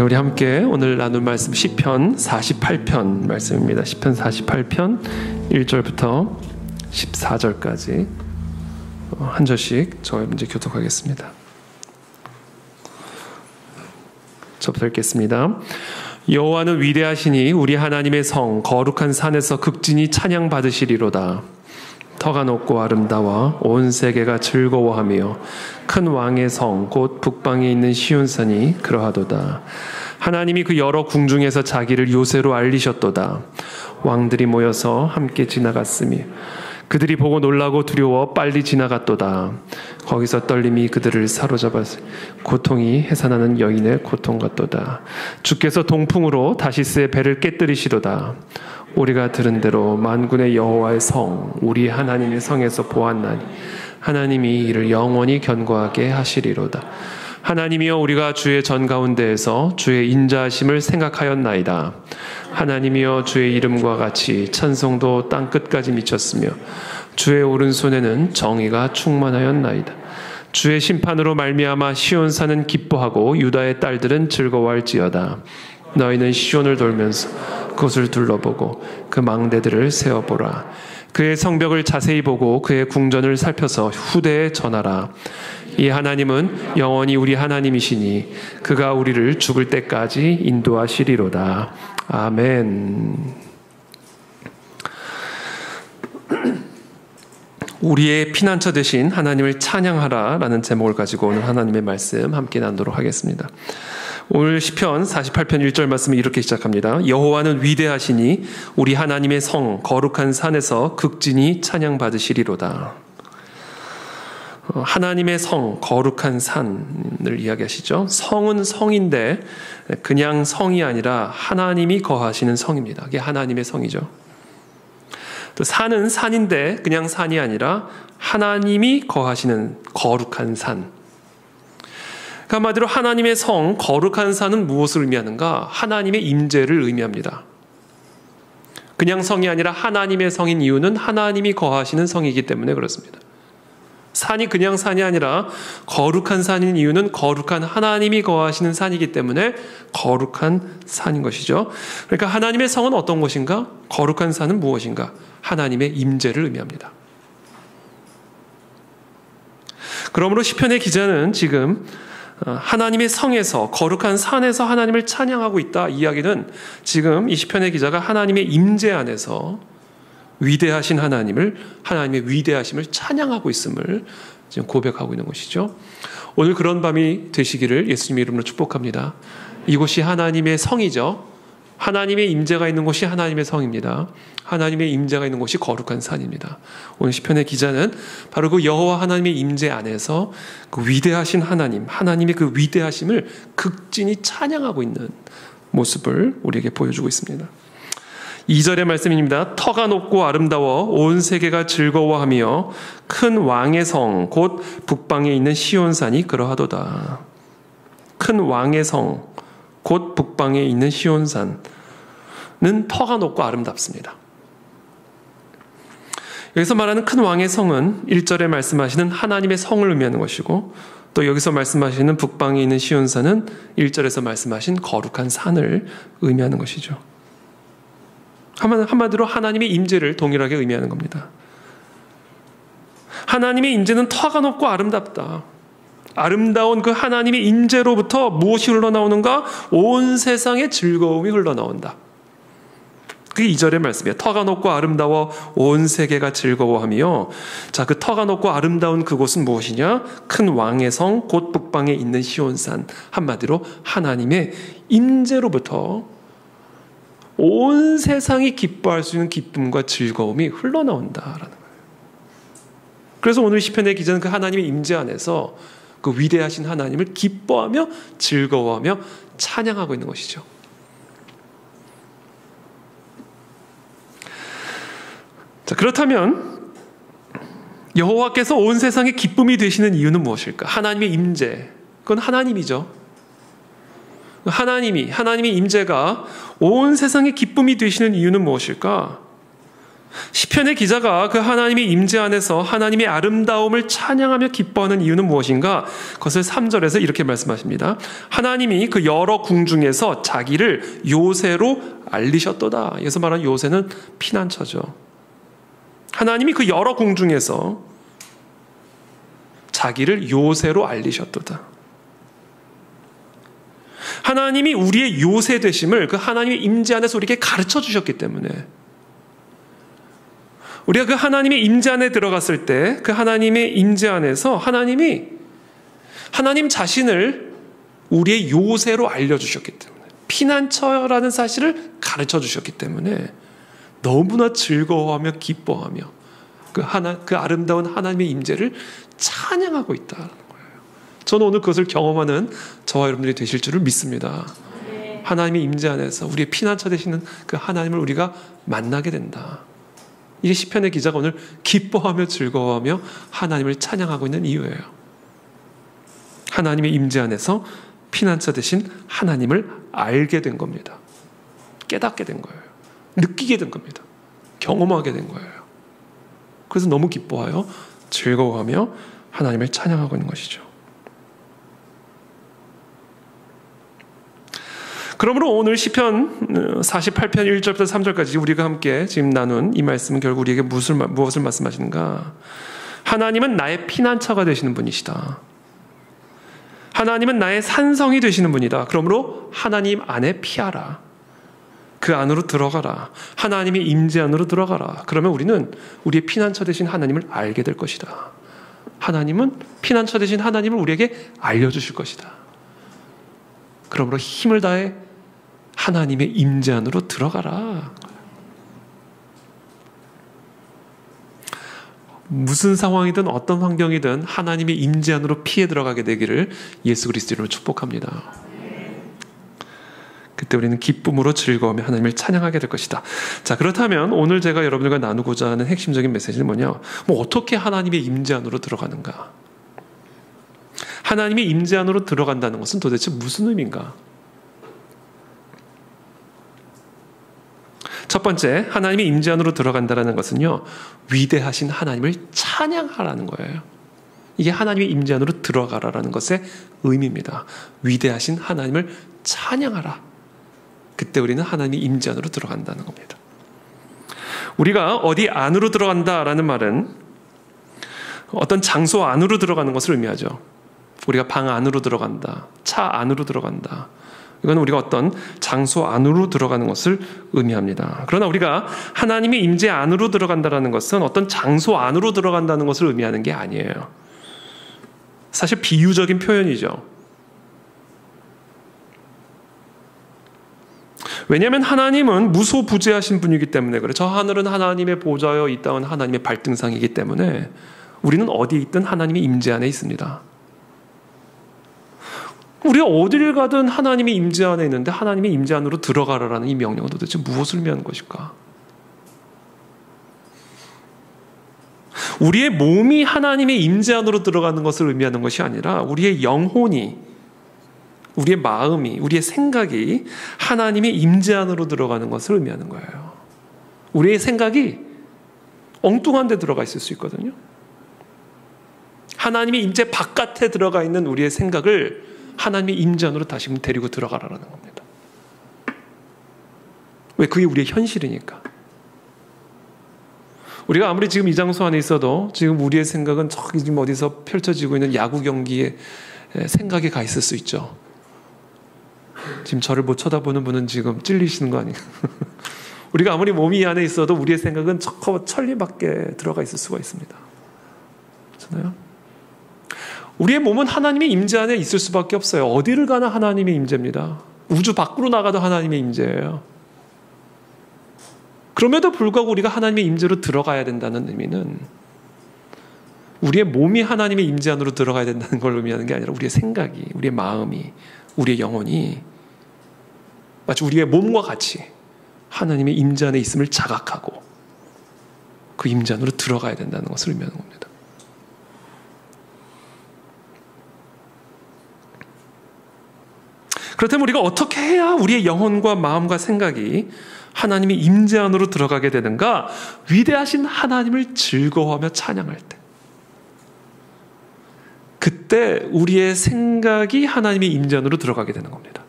우리 함께 오늘 나눌 말씀 시편 48편 말씀입니다. 시편 48편 1절부터 14절까지 한 절씩 저희 먼저 교독하겠습니다. 저부터 읽겠습니다. 여호와는 위대하시니 우리 하나님의 성 거룩한 산에서 극진히 찬양 받으시리로다. 터가 높고 아름다워 온 세계가 즐거워하며 큰 왕의 성 곧 북방에 있는 시온산이 그러하도다. 하나님이 그 여러 궁중에서 자기를 요새로 알리셨도다. 왕들이 모여서 함께 지나갔으며 그들이 보고 놀라고 두려워 빨리 지나갔도다. 거기서 떨림이 그들을 사로잡았으 고통이 해산하는 여인의 고통 같도다. 주께서 동풍으로 다시스의 배를 깨뜨리시도다. 우리가 들은 대로 만군의 여호와의 성 우리 하나님의 성에서 보았나니 하나님이 이를 영원히 견고하게 하시리로다. 하나님이여 우리가 주의 전 가운데에서 주의 인자하심을 생각하였나이다. 하나님이여 주의 이름과 같이 찬송도 땅 끝까지 미쳤으며 주의 오른손에는 정의가 충만하였나이다. 주의 심판으로 말미암아 시온산은 기뻐하고 유다의 딸들은 즐거워할지어다. 너희는 시온을 돌면서 그것을 둘러보고 그 망대들을 세어보라. 그의 성벽을 자세히 보고 그의 궁전을 살펴서 후대에 전하라. 이 하나님은 영원히 우리 하나님이시니 그가 우리를 죽을 때까지 인도하시리로다. 아멘. 우리의 피난처 되신 하나님을 찬양하라 라는 제목을 가지고 오늘 하나님의 말씀 함께 나누도록 하겠습니다. 오늘 시편 48편 1절 말씀이 이렇게 시작합니다. 여호와는 위대하시니 우리 하나님의 성 거룩한 산에서 극진히 찬양 받으시리로다. 하나님의 성 거룩한 산을 이야기하시죠. 성은 성인데 그냥 성이 아니라 하나님이 거하시는 성입니다. 그게 하나님의 성이죠. 또 산은 산인데 그냥 산이 아니라 하나님이 거하시는 거룩한 산. 한마디로 하나님의 성, 거룩한 산은 무엇을 의미하는가? 하나님의 임재를 의미합니다. 그냥 성이 아니라 하나님의 성인 이유는 하나님이 거하시는 성이기 때문에 그렇습니다. 산이 그냥 산이 아니라 거룩한 산인 이유는 거룩한 하나님이 거하시는 산이기 때문에 거룩한 산인 것이죠. 그러니까 하나님의 성은 어떤 곳인가? 거룩한 산은 무엇인가? 하나님의 임재를 의미합니다. 그러므로 시편의 기자는 지금 하나님의 성에서 거룩한 산에서 하나님을 찬양하고 있다. 이야기는 지금 이 시편의 기자가 하나님의 임재 안에서 위대하신 하나님의 위대하심을 찬양하고 있음을 지금 고백하고 있는 것이죠. 오늘 그런 밤이 되시기를 예수님의 이름으로 축복합니다. 이곳이 하나님의 성이죠. 하나님의 임재가 있는 곳이 하나님의 성입니다. 하나님의 임재가 있는 곳이 거룩한 산입니다. 오늘 시편의 기자는 바로 그 여호와 하나님의 임재 안에서 그 위대하신 하나님의 그 위대하심을 극진히 찬양하고 있는 모습을 우리에게 보여주고 있습니다. 2절의 말씀입니다. 터가 높고 아름다워 온 세계가 즐거워하며 큰 왕의 성 곧 북방에 있는 시온산이 그러하도다. 큰 왕의 성 곧 북방에 있는 시온산은 터가 높고 아름답습니다. 여기서 말하는 큰 왕의 성은 1절에 말씀하시는 하나님의 성을 의미하는 것이고 또 여기서 말씀하시는 북방에 있는 시온산은 1절에서 말씀하신 거룩한 산을 의미하는 것이죠. 한마디로 하나님의 임재를 동일하게 의미하는 겁니다. 하나님의 임재는 터가 높고 아름답다. 아름다운 그 하나님의 임재로부터 무엇이 흘러나오는가? 온 세상의 즐거움이 흘러나온다. 그게 2절의 말씀이에요. 터가 높고 아름다워 온 세계가 즐거워하며 자, 그 터가 높고 아름다운 그곳은 무엇이냐? 큰 왕의 성 곧 북방에 있는 시온산. 한마디로 하나님의 임재로부터 온 세상이 기뻐할 수 있는 기쁨과 즐거움이 흘러나온다라는 거예요. 그래서 오늘 시편의 기자는 그 하나님의 임재 안에서 그 위대하신 하나님을 기뻐하며 즐거워하며 찬양하고 있는 것이죠. 자, 그렇다면 여호와께서 온 세상의 기쁨이 되시는 이유는 무엇일까? 하나님의 임재. 그건 하나님이죠. 하나님의 임재가 온 세상의 기쁨이 되시는 이유는 무엇일까? 시편의 기자가 그 하나님의 임재 안에서 하나님의 아름다움을 찬양하며 기뻐하는 이유는 무엇인가? 그것을 3절에서 이렇게 말씀하십니다. 하나님이 그 여러 궁중에서 자기를 요새로 알리셨도다. 여기서 말하는 요새는 피난처죠. 하나님이 그 여러 궁중에서 자기를 요새로 알리셨도다. 하나님이 우리의 요새 되심을 그 하나님의 임재 안에서 우리에게 가르쳐 주셨기 때문에 우리가 그 하나님의 임재 안에 들어갔을 때 그 하나님의 임재 안에서 하나님 자신을 우리의 요새로 알려주셨기 때문에 피난처라는 사실을 가르쳐 주셨기 때문에 너무나 즐거워하며 기뻐하며 그 아름다운 하나님의 임재를 찬양하고 있다는 거예요. 저는 오늘 그것을 경험하는 저와 여러분들이 되실 줄을 믿습니다. 하나님의 임재 안에서 우리의 피난처 되시는 그 하나님을 우리가 만나게 된다. 이게 시편의 기자가 오늘 기뻐하며 즐거워하며 하나님을 찬양하고 있는 이유예요. 하나님의 임재 안에서 피난처 되신 하나님을 알게 된 겁니다. 깨닫게 된 거예요. 느끼게 된 겁니다. 경험하게 된 거예요. 그래서 너무 기뻐하여 즐거워하며 하나님을 찬양하고 있는 것이죠. 그러므로 오늘 시편 48편 1절부터 3절까지 우리가 함께 지금 나눈 이 말씀은 결국 우리에게 무엇을 말씀하시는가? 하나님은 나의 피난처가 되시는 분이시다. 하나님은 나의 산성이 되시는 분이다. 그러므로 하나님 안에 피하라. 그 안으로 들어가라. 하나님의 임재 안으로 들어가라. 그러면 우리는 우리의 피난처 되신 하나님을 알게 될 것이다. 하나님은 피난처 되신 하나님을 우리에게 알려주실 것이다. 그러므로 힘을 다해 하나님의 임재 안으로 들어가라. 무슨 상황이든 어떤 환경이든 하나님의 임재 안으로 피해 들어가게 되기를 예수 그리스도 이름으로 축복합니다. 그때 우리는 기쁨으로 즐거우며 하나님을 찬양하게 될 것이다. 자, 그렇다면 오늘 제가 여러분들과 나누고자 하는 핵심적인 메시지는 뭐냐? 어떻게 하나님의 임재 안으로 들어가는가? 하나님의 임재 안으로 들어간다는 것은 도대체 무슨 의미인가? 첫 번째, 하나님의 임재 안으로 들어간다는 것은요, 위대하신 하나님을 찬양하라는 거예요. 이게 하나님의 임재 안으로 들어가라라는 것의 의미입니다. 위대하신 하나님을 찬양하라. 그때 우리는 하나님의 임재 안으로 들어간다는 겁니다. 우리가 어디 안으로 들어간다라는 말은 어떤 장소 안으로 들어가는 것을 의미하죠. 우리가 방 안으로 들어간다, 차 안으로 들어간다. 이건 우리가 어떤 장소 안으로 들어가는 것을 의미합니다. 그러나 우리가 하나님의 임재 안으로 들어간다는 것은 어떤 장소 안으로 들어간다는 것을 의미하는 게 아니에요. 사실 비유적인 표현이죠. 왜냐하면 하나님은 무소부재하신 분이기 때문에 그래. 저 하늘은 하나님의 보좌여 이 땅은 하나님의 발등상이기 때문에 우리는 어디에 있든 하나님의 임재 안에 있습니다. 우리가 어디를 가든 하나님의 임재 안에 있는데 하나님의 임재 안으로 들어가라라는 이 명령은 도대체 무엇을 의미하는 것일까? 우리의 몸이 하나님의 임재 안으로 들어가는 것을 의미하는 것이 아니라 우리의 영혼이, 우리의 마음이, 우리의 생각이 하나님의 임재 안으로 들어가는 것을 의미하는 거예요. 우리의 생각이 엉뚱한 데 들어가 있을 수 있거든요. 하나님의 임재 바깥에 들어가 있는 우리의 생각을 하나님의 임재 안으로 다시 데리고 들어가라는 겁니다. 왜? 그게 우리의 현실이니까. 우리가 아무리 지금 이 장소 안에 있어도 지금 우리의 생각은 저기 지금 어디서 펼쳐지고 있는 야구 경기에 생각이 가 있을 수 있죠. 지금 저를 못 쳐다보는 분은 지금 찔리시는 거 아니에요? 우리가 아무리 몸이 이 안에 있어도 우리의 생각은 저 천리 밖에 들어가 있을 수가 있습니다. 그렇잖아요? 우리의 몸은 하나님의 임재 안에 있을 수밖에 없어요. 어디를 가나 하나님의 임재입니다. 우주 밖으로 나가도 하나님의 임재예요. 그럼에도 불구하고 우리가 하나님의 임재로 들어가야 된다는 의미는 우리의 몸이 하나님의 임재 안으로 들어가야 된다는 걸 의미하는 게 아니라 우리의 생각이, 우리의 마음이, 우리의 영혼이 마치 우리의 몸과 같이 하나님의 임재 안에 있음을 자각하고 그 임재 안으로 들어가야 된다는 것을 의미하는 겁니다. 그렇다면 우리가 어떻게 해야 우리의 영혼과 마음과 생각이 하나님의 임재 안으로 들어가게 되는가? 위대하신 하나님을 즐거워하며 찬양할 때. 그때 우리의 생각이 하나님의 임재 안으로 들어가게 되는 겁니다.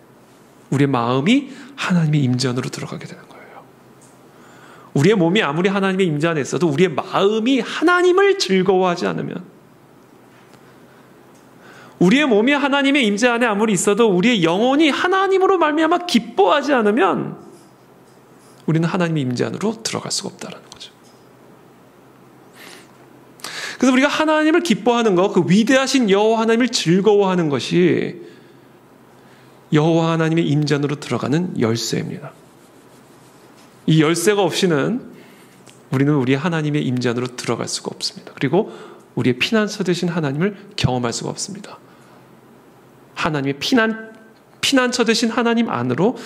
우리의 마음이 하나님의 임재 안으로 들어가게 되는 거예요. 우리의 몸이 아무리 하나님의 임재 안에 있어도 우리의 마음이 하나님을 즐거워하지 않으면, 우리의 몸이 하나님의 임재 안에 아무리 있어도 우리의 영혼이 하나님으로 말미암아 기뻐하지 않으면 우리는 하나님의 임재 안으로 들어갈 수가 없다는 거죠. 그래서 우리가 하나님을 기뻐하는 것, 그 위대하신 여호와 하나님을 즐거워하는 것이 여호와 하나님의 임재 안으로 들어가는 열쇠입니다. 이 열쇠가 없이는 우리는 우리 하나님의 임재 안으로 들어갈 수가 없습니다. 그리고 우리의 피난처 되신 하나님을 경험할 수가 없습니다. 하나님의 피난처 되신 하나님 안으로,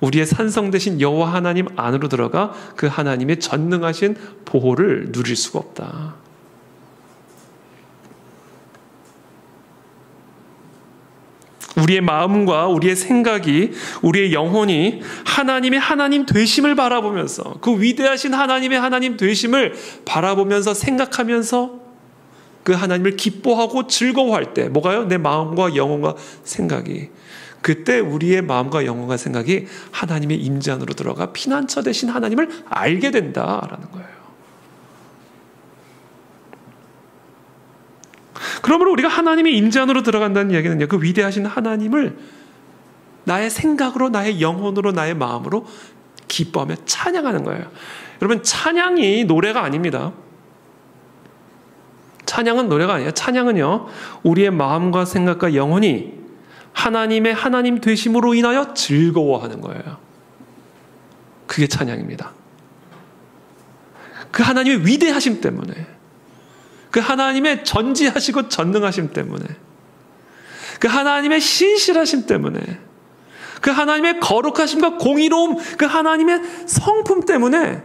우리의 산성 되신 여호와 하나님 안으로 들어가 그 하나님의 전능하신 보호를 누릴 수가 없다. 우리의 마음과 우리의 생각이, 우리의 영혼이 하나님의 하나님 되심을 바라보면서, 그 위대하신 하나님의 하나님 되심을 바라보면서 생각하면서 그 하나님을 기뻐하고 즐거워할 때, 뭐가요? 내 마음과 영혼과 생각이. 그때 우리의 마음과 영혼과 생각이 하나님의 임재 안으로 들어가 피난처 되신 하나님을 알게 된다라는 거예요. 그러므로 우리가 하나님의 임재 안으로 들어간다는 이야기는요, 그 위대하신 하나님을 나의 생각으로, 나의 영혼으로, 나의 마음으로 기뻐하며 찬양하는 거예요. 여러분, 찬양이 노래가 아닙니다. 찬양은 노래가 아니에요. 찬양은요, 우리의 마음과 생각과 영혼이 하나님의 하나님 되심으로 인하여 즐거워하는 거예요. 그게 찬양입니다. 그 하나님의 위대하심 때문에, 그 하나님의 전지하시고 전능하심 때문에, 그 하나님의 신실하심 때문에, 그 하나님의 거룩하심과 공의로움, 그 하나님의 성품 때문에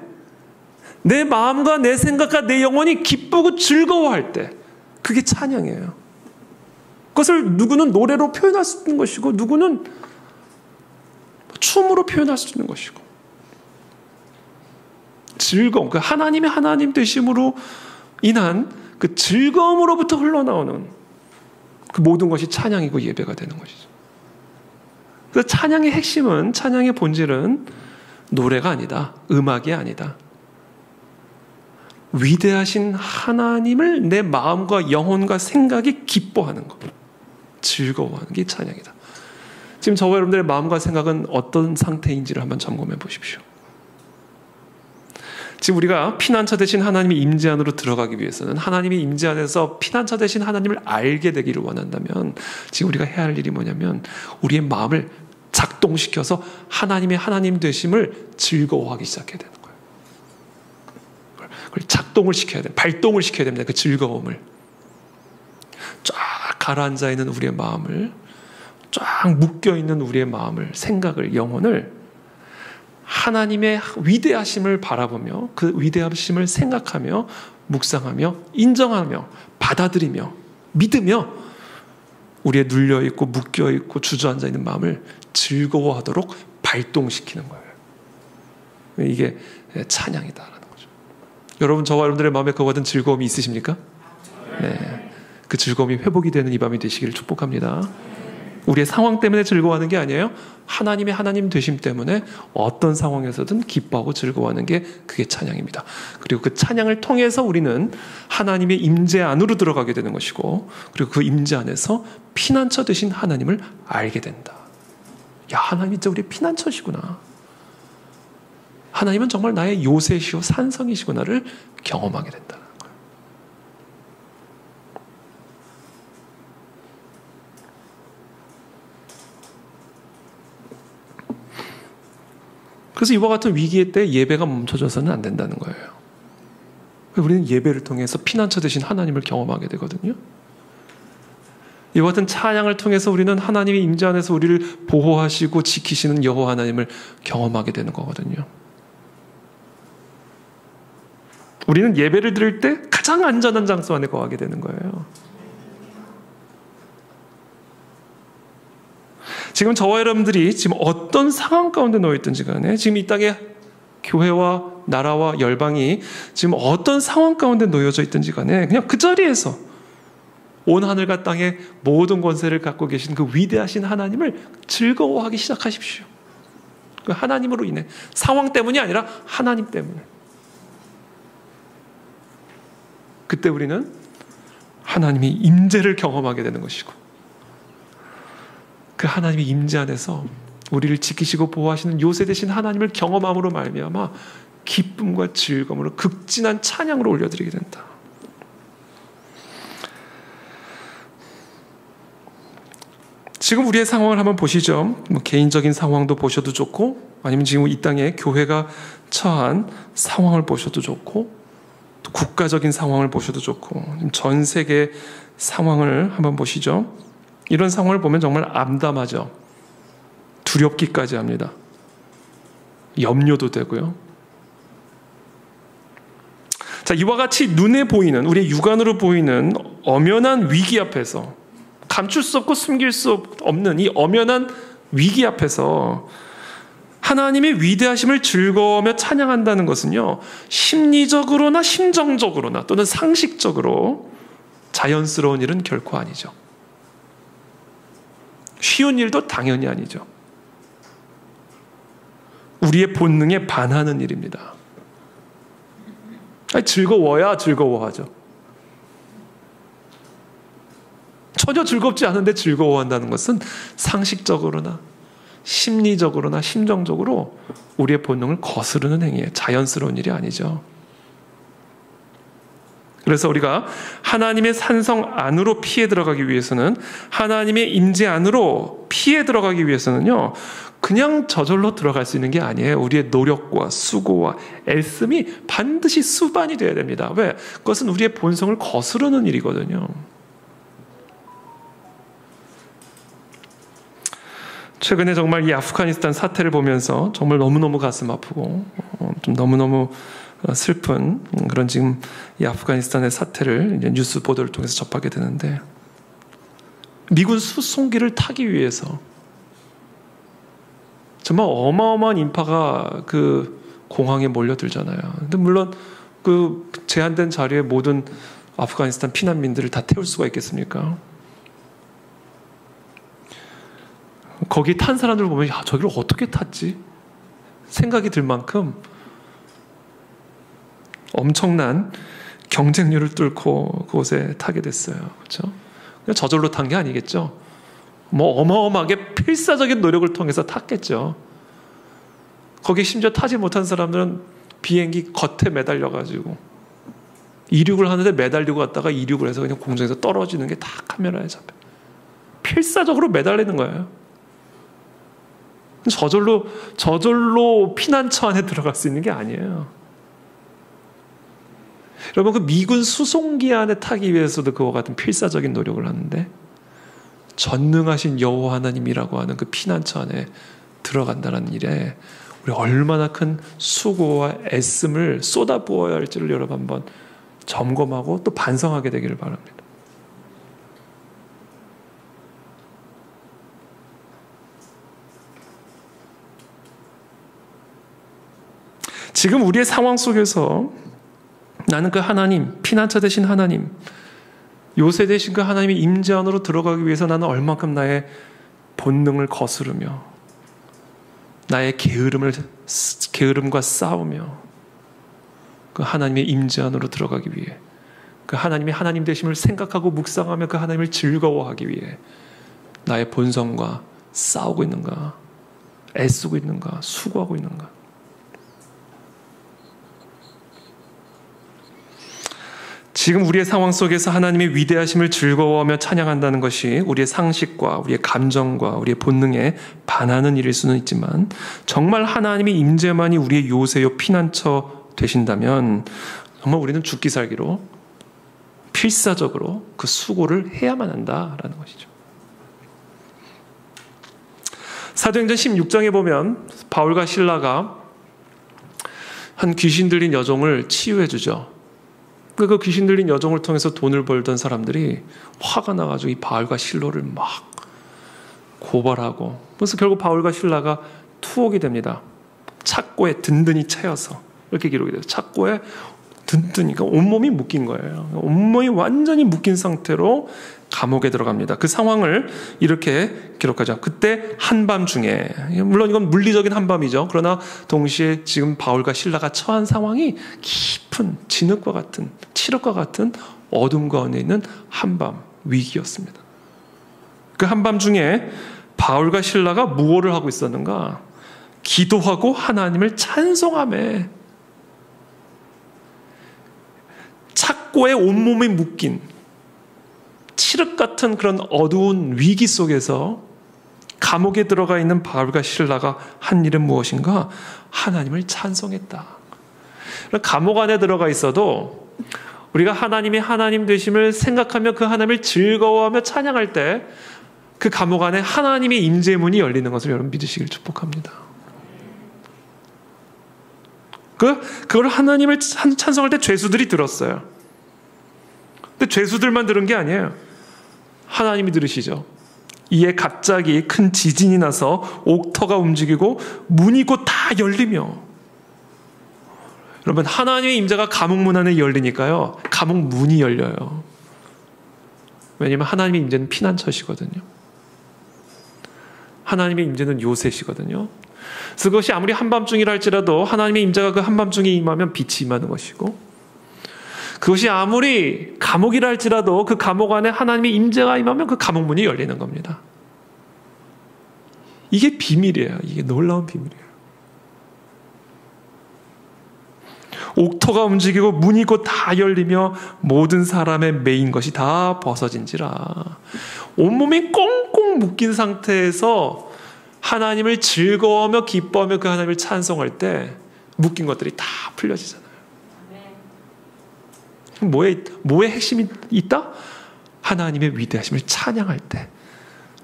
내 마음과 내 생각과 내 영혼이 기쁘고 즐거워할 때, 그게 찬양이에요. 그것을 누구는 노래로 표현할 수 있는 것이고, 누구는 춤으로 표현할 수 있는 것이고, 즐거움, 그 하나님의 하나님 되심으로 인한 그 즐거움으로부터 흘러나오는 그 모든 것이 찬양이고 예배가 되는 것이죠. 그래서 찬양의 핵심은, 찬양의 본질은 노래가 아니다, 음악이 아니다. 위대하신 하나님을 내 마음과 영혼과 생각이 기뻐하는 것, 즐거워하는 게 찬양이다. 지금 저와 여러분들의 마음과 생각은 어떤 상태인지를 한번 점검해 보십시오. 지금 우리가 피난처 되신 하나님의 임재 안으로 들어가기 위해서는, 하나님의 임재 안에서 피난처 되신 하나님을 알게 되기를 원한다면, 지금 우리가 해야 할 일이 뭐냐면, 우리의 마음을 작동시켜서 하나님의 하나님 되심을 즐거워하기 시작해야 되는 거예요. 그걸 작동을 시켜야 돼요. 발동을 시켜야 됩니다. 그 즐거움을. 쫙 가라앉아 있는 우리의 마음을, 쫙 묶여있는 우리의 마음을, 생각을, 영혼을 하나님의 위대하심을 바라보며, 그 위대하심을 생각하며, 묵상하며, 인정하며, 받아들이며, 믿으며, 우리의 눌려있고 묶여있고 주저앉아 있는 마음을 즐거워하도록 발동시키는 거예요. 이게 찬양이다라는 거죠. 여러분, 저와 여러분들의 마음에 그와 같은 즐거움이 있으십니까? 네. 그 즐거움이 회복이 되는 이 밤이 되시기를 축복합니다. 우리의 상황 때문에 즐거워하는 게 아니에요. 하나님의 하나님 되심 때문에 어떤 상황에서든 기뻐하고 즐거워하는 게, 그게 찬양입니다. 그리고 그 찬양을 통해서 우리는 하나님의 임재 안으로 들어가게 되는 것이고, 그리고 그 임재 안에서 피난처 되신 하나님을 알게 된다. 야, 하나님이 진짜 우리의 피난처시구나. 하나님은 정말 나의 요새시오 산성이시구나를 경험하게 된다. 그래서 이와 같은 위기의 때 예배가 멈춰져서는 안 된다는 거예요. 우리는 예배를 통해서 피난처 되신 하나님을 경험하게 되거든요. 이와 같은 찬양을 통해서 우리는 하나님의 임재 안에서 우리를 보호하시고 지키시는 여호와 하나님을 경험하게 되는 거거든요. 우리는 예배를 드릴 때 가장 안전한 장소 안에 거하게 되는 거예요. 지금 저와 여러분들이 지금 어떤 상황 가운데 놓여 있든지 간에, 지금 이 땅에 교회와 나라와 열방이 지금 어떤 상황 가운데 놓여져 있든지 간에 그냥 그 자리에서 온 하늘과 땅의 모든 권세를 갖고 계신 그 위대하신 하나님을 즐거워하기 시작하십시오. 그 하나님으로 인해, 상황 때문이 아니라 하나님 때문에. 그때 우리는 하나님이 임재를 경험하게 되는 것이고, 그 하나님의 임재 안에서 우리를 지키시고 보호하시는 요새 되신 하나님을 경험함으로 말미암아 기쁨과 즐거움으로 극진한 찬양으로 올려드리게 된다. 지금 우리의 상황을 한번 보시죠. 개인적인 상황도 보셔도 좋고, 아니면 지금 이 땅에 교회가 처한 상황을 보셔도 좋고, 또 국가적인 상황을 보셔도 좋고, 전 세계 상황을 한번 보시죠. 이런 상황을 보면 정말 암담하죠. 두렵기까지 합니다. 염려도 되고요. 자, 이와 같이 눈에 보이는, 우리의 육안으로 보이는 엄연한 위기 앞에서, 감출 수 없고 숨길 수 없는 이 엄연한 위기 앞에서 하나님의 위대하심을 즐거워하며 찬양한다는 것은요, 심리적으로나 심정적으로나 또는 상식적으로 자연스러운 일은 결코 아니죠. 쉬운 일도 당연히 아니죠. 우리의 본능에 반하는 일입니다. 즐거워야 즐거워하죠. 전혀 즐겁지 않은데 즐거워한다는 것은 상식적으로나 심리적으로나 심정적으로 우리의 본능을 거스르는 행위예요. 자연스러운 일이 아니죠. 그래서 우리가 하나님의 산성 안으로 피해 들어가기 위해서는, 하나님의 임재 안으로 피해 들어가기 위해서는요, 그냥 저절로 들어갈 수 있는 게 아니에요. 우리의 노력과 수고와 애씀이 반드시 수반이 되어야 됩니다. 왜? 그것은 우리의 본성을 거스르는 일이거든요. 최근에 정말 이 아프가니스탄 사태를 보면서 정말 너무너무 가슴 아프고 좀 너무너무 슬픈 그런 지금 이 아프가니스탄의 사태를 이제 뉴스 보도를 통해서 접하게 되는데, 미군 수송기를 타기 위해서 정말 어마어마한 인파가 그 공항에 몰려들잖아요. 근데 물론 그 제한된 자리에 모든 아프가니스탄 피난민들을 다 태울 수가 있겠습니까? 거기 탄 사람들 보면, 야, 저기를 어떻게 탔지? 생각이 들 만큼 엄청난 경쟁률을 뚫고 그곳에 타게 됐어요. 그렇죠? 그냥 저절로 탄 게 아니겠죠. 뭐 어마어마하게 필사적인 노력을 통해서 탔겠죠. 거기 심지어 타지 못한 사람들은 비행기 겉에 매달려가지고 이륙을 하는데 매달리고 갔다가 이륙을 해서 그냥 공중에서 떨어지는 게 다 카메라에 잡혀요. 필사적으로 매달리는 거예요. 저절로 피난처 안에 들어갈 수 있는 게 아니에요. 여러분, 그 미군 수송기 안에 타기 위해서도 그와 같은 필사적인 노력을 하는데, 전능하신 여호와 하나님이라고 하는 그 피난처 안에 들어간다는 일에 우리 얼마나 큰 수고와 애씀을 쏟아부어야 할지를 여러분 한번 점검하고 또 반성하게 되기를 바랍니다. 지금 우리의 상황 속에서 나는 그 하나님, 피난처 되신 하나님, 요새 되신 그 하나님의 임재 안으로 들어가기 위해서 나는 얼만큼 나의 본능을 거스르며 나의 게으름과 싸우며 그 하나님의 임재 안으로 들어가기 위해, 그 하나님의 하나님 되심을 생각하고 묵상하며 그 하나님을 즐거워하기 위해 나의 본성과 싸우고 있는가, 애쓰고 있는가, 수고하고 있는가. 지금 우리의 상황 속에서 하나님의 위대하심을 즐거워하며 찬양한다는 것이 우리의 상식과 우리의 감정과 우리의 본능에 반하는 일일 수는 있지만, 정말 하나님의 임재만이 우리의 요새요 피난처 되신다면 정말 우리는 죽기 살기로 필사적으로 그 수고를 해야만 한다라는 것이죠. 사도행전 16장에 보면 바울과 실라가 한 귀신 들린 여종을 치유해 주죠. 그 귀신 들린 여종을 통해서 돈을 벌던 사람들이 화가 나가지고 이 바울과 실로를 막 고발하고, 그래서 결국 바울과 실라가 투옥이 됩니다. 착고에 든든히 차여서 이렇게 기록이 돼요. 착고에 든든히, 그러니까 온몸이 묶인 거예요. 온몸이 완전히 묶인 상태로 감옥에 들어갑니다. 그 상황을 이렇게 기록하죠. 그때 한밤중에, 물론 이건 물리적인 한밤이죠. 그러나 동시에 지금 바울과 실라가 처한 상황이 깊은 진흙과 같은, 칠흑과 같은 어둠 가운데 있는 한밤 위기였습니다. 그 한밤중에 바울과 실라가 무엇을 하고 있었는가? 기도하고 하나님을 찬송하며 착고에 온몸이 묶인 칠흑 같은 그런 어두운 위기 속에서 감옥에 들어가 있는 바울과 실라가 한 일은 무엇인가? 하나님을 찬송했다. 감옥 안에 들어가 있어도 우리가 하나님이 하나님 되심을 생각하며 그 하나님을 즐거워하며 찬양할 때 그 감옥 안에 하나님의 임재문이 열리는 것을 여러분 믿으시길 축복합니다. 그걸 하나님을 찬송할 때 죄수들이 들었어요. 근데 죄수들만 들은 게 아니에요. 하나님이 들으시죠. 이에 갑자기 큰 지진이 나서 옥터가 움직이고 문이 곧 다 열리며, 여러분 하나님의 임재가 감옥 문 안에 열리니까요, 감옥 문이 열려요. 왜냐하면 하나님의 임재는 피난처시거든요. 하나님의 임재는 요새시거든요. 그래서 그것이 아무리 한밤중이라 할지라도 하나님의 임재가 그 한밤중에 임하면 빛이 임하는 것이고, 그것이 아무리 감옥이라 할지라도 그 감옥 안에 하나님의 임재가 임하면 그 감옥 문이 열리는 겁니다. 이게 비밀이에요. 이게 놀라운 비밀이에요. 옥토가 움직이고 문이 곧 다 열리며 모든 사람의 매인 것이 다 벗어진지라. 온몸이 꽁꽁 묶인 상태에서 하나님을 즐거워하며 기뻐하며 그 하나님을 찬송할 때 묶인 것들이 다 풀려지잖아요. 뭐의 핵심이 있다? 하나님의 위대하심을 찬양할 때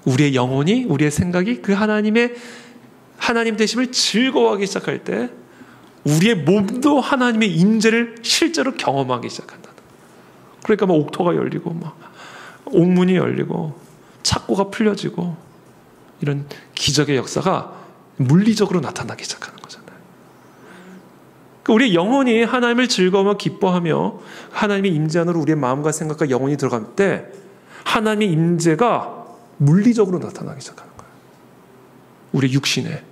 우리의 영혼이, 우리의 생각이 그 하나님의 하나님 되심을 즐거워하기 시작할 때 우리의 몸도 하나님의 임재를 실제로 경험하기 시작한다는 거예요. 그러니까 막 옥토가 열리고 막 옥문이 열리고 착고가 풀려지고 이런 기적의 역사가 물리적으로 나타나기 시작하는 거잖아요. 그러니까 우리의 영혼이 하나님을 즐거워하며 기뻐하며 하나님의 임재 안으로 우리의 마음과 생각과 영혼이 들어갈 때 하나님의 임재가 물리적으로 나타나기 시작하는 거예요. 우리의 육신에,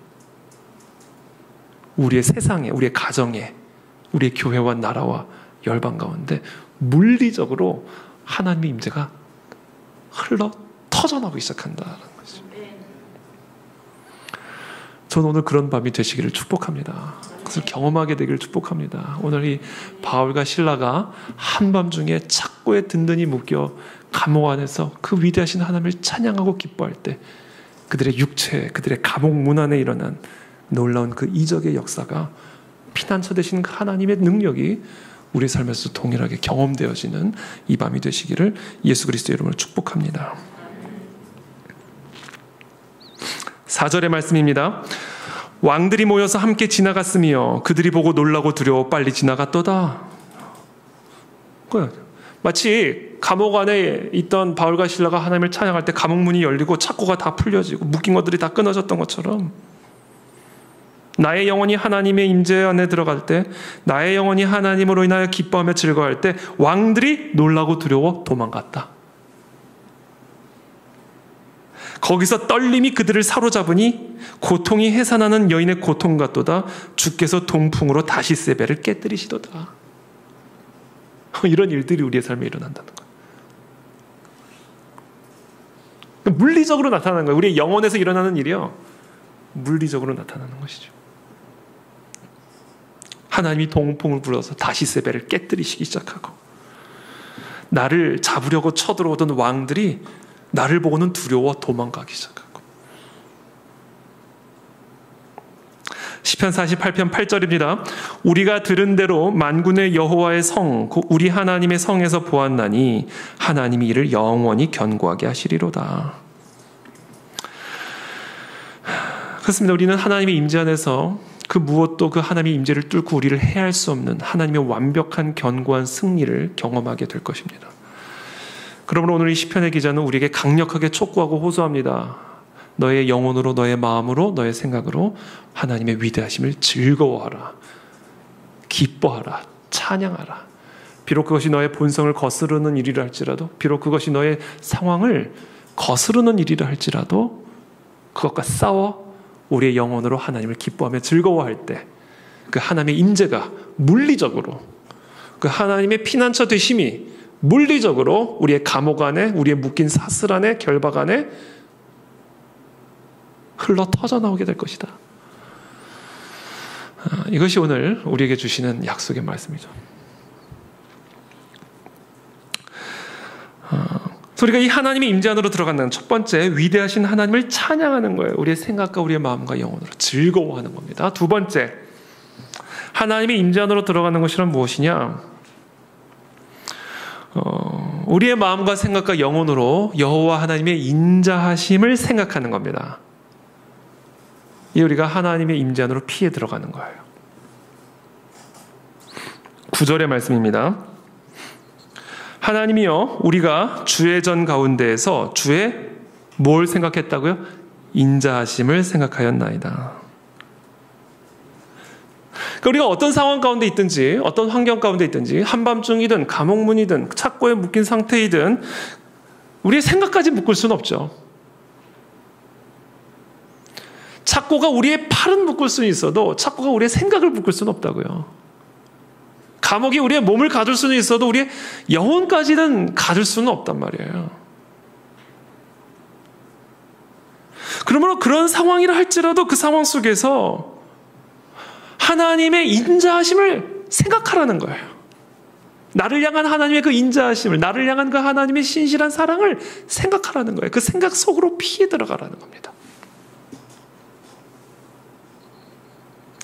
우리의 세상에, 우리의 가정에, 우리의 교회와 나라와 열방 가운데 물리적으로 하나님의 임재가 흘러 터져나오기 시작한다는 거죠. 저는 오늘 그런 밤이 되시기를 축복합니다. 그것을 경험하게 되기를 축복합니다. 오늘 이 바울과 실라가 한밤중에 착고에 든든히 묶여 감옥 안에서 그 위대하신 하나님을 찬양하고 기뻐할 때 그들의 육체, 그들의 감옥 문 안에 일어난 놀라운 그 이적의 역사가 피난처 되신 그 하나님의 능력이 우리 삶에서 동일하게 경험되어지는 이 밤이 되시기를 예수 그리스도의 이름으로 축복합니다. 4절의 말씀입니다. 왕들이 모여서 함께 지나갔으며 그들이 보고 놀라고 두려워 빨리 지나갔도다. 마치 감옥 안에 있던 바울과 실라가 하나님을 찬양할 때 감옥 문이 열리고 착고가 다 풀려지고 묶인 것들이 다 끊어졌던 것처럼 나의 영혼이 하나님의 임재 안에 들어갈 때, 나의 영혼이 하나님으로 인하여 기뻐하며 즐거워할 때 왕들이 놀라고 두려워 도망갔다. 거기서 떨림이 그들을 사로잡으니 고통이 해산하는 여인의 고통 같도다. 주께서 동풍으로 다시 세배를 깨뜨리시도다. 이런 일들이 우리의 삶에 일어난다는 거예요. 물리적으로 나타나는 거예요. 우리의 영혼에서 일어나는 일이요, 물리적으로 나타나는 것이죠. 하나님이 동풍을 불어서 다시 세배를 깨뜨리시기 시작하고, 나를 잡으려고 쳐들어오던 왕들이 나를 보고는 두려워 도망가기 시작하고. 시편 48편 8절입니다. 우리가 들은 대로 만군의 여호와의 성, 우리 하나님의 성에서 보았나니 하나님이 이를 영원히 견고하게 하시리로다. 그렇습니다. 우리는 하나님의 임재 안에서 그 무엇도 그 하나님의 임재를 뚫고 우리를 해할 수 없는 하나님의 완벽한 견고한 승리를 경험하게 될 것입니다. 그러므로 오늘 이 시편의 기자는 우리에게 강력하게 촉구하고 호소합니다. 너의 영혼으로, 너의 마음으로, 너의 생각으로 하나님의 위대하심을 즐거워하라. 기뻐하라. 찬양하라. 비록 그것이 너의 본성을 거스르는 일이라 할지라도, 비록 그것이 너의 상황을 거스르는 일이라 할지라도 그것과 싸워 우리의 영혼으로 하나님을 기뻐하며 즐거워할 때 그 하나님의 임재가 물리적으로, 그 하나님의 피난처 되심이 물리적으로 우리의 감옥 안에, 우리의 묶인 사슬 안에, 결박 안에 흘러 터져나오게 될 것이다. 이것이 오늘 우리에게 주시는 약속의 말씀이죠. 우리가 이 하나님의 임재 안으로 들어간다는 첫 번째, 위대하신 하나님을 찬양하는 거예요. 우리의 생각과 우리의 마음과 영혼으로 즐거워하는 겁니다. 두 번째, 하나님의 임재 안으로 들어가는 것이란 무엇이냐? 우리의 마음과 생각과 영혼으로 여호와 하나님의 인자하심을 생각하는 겁니다. 이 우리가 하나님의 임재 안으로 피해 들어가는 거예요. 9절의 말씀입니다. 하나님이여, 우리가 주의 전 가운데에서 주의 뭘 생각했다고요? 인자하심을 생각하였나이다. 그러니까 우리가 어떤 상황 가운데 있든지, 어떤 환경 가운데 있든지, 한밤중이든 감옥문이든 착고에 묶인 상태이든 우리의 생각까지 묶을 수는 없죠. 착고가 우리의 팔은 묶을 수는 있어도 착고가 우리의 생각을 묶을 수는 없다고요. 감옥이 우리의 몸을 가둘 수는 있어도 우리의 영혼까지는 가둘 수는 없단 말이에요. 그러므로 그런 상황이라 할지라도 그 상황 속에서 하나님의 인자하심을 생각하라는 거예요. 나를 향한 하나님의 그 인자하심을, 나를 향한 그 하나님의 신실한 사랑을 생각하라는 거예요. 그 생각 속으로 피해 들어가라는 겁니다.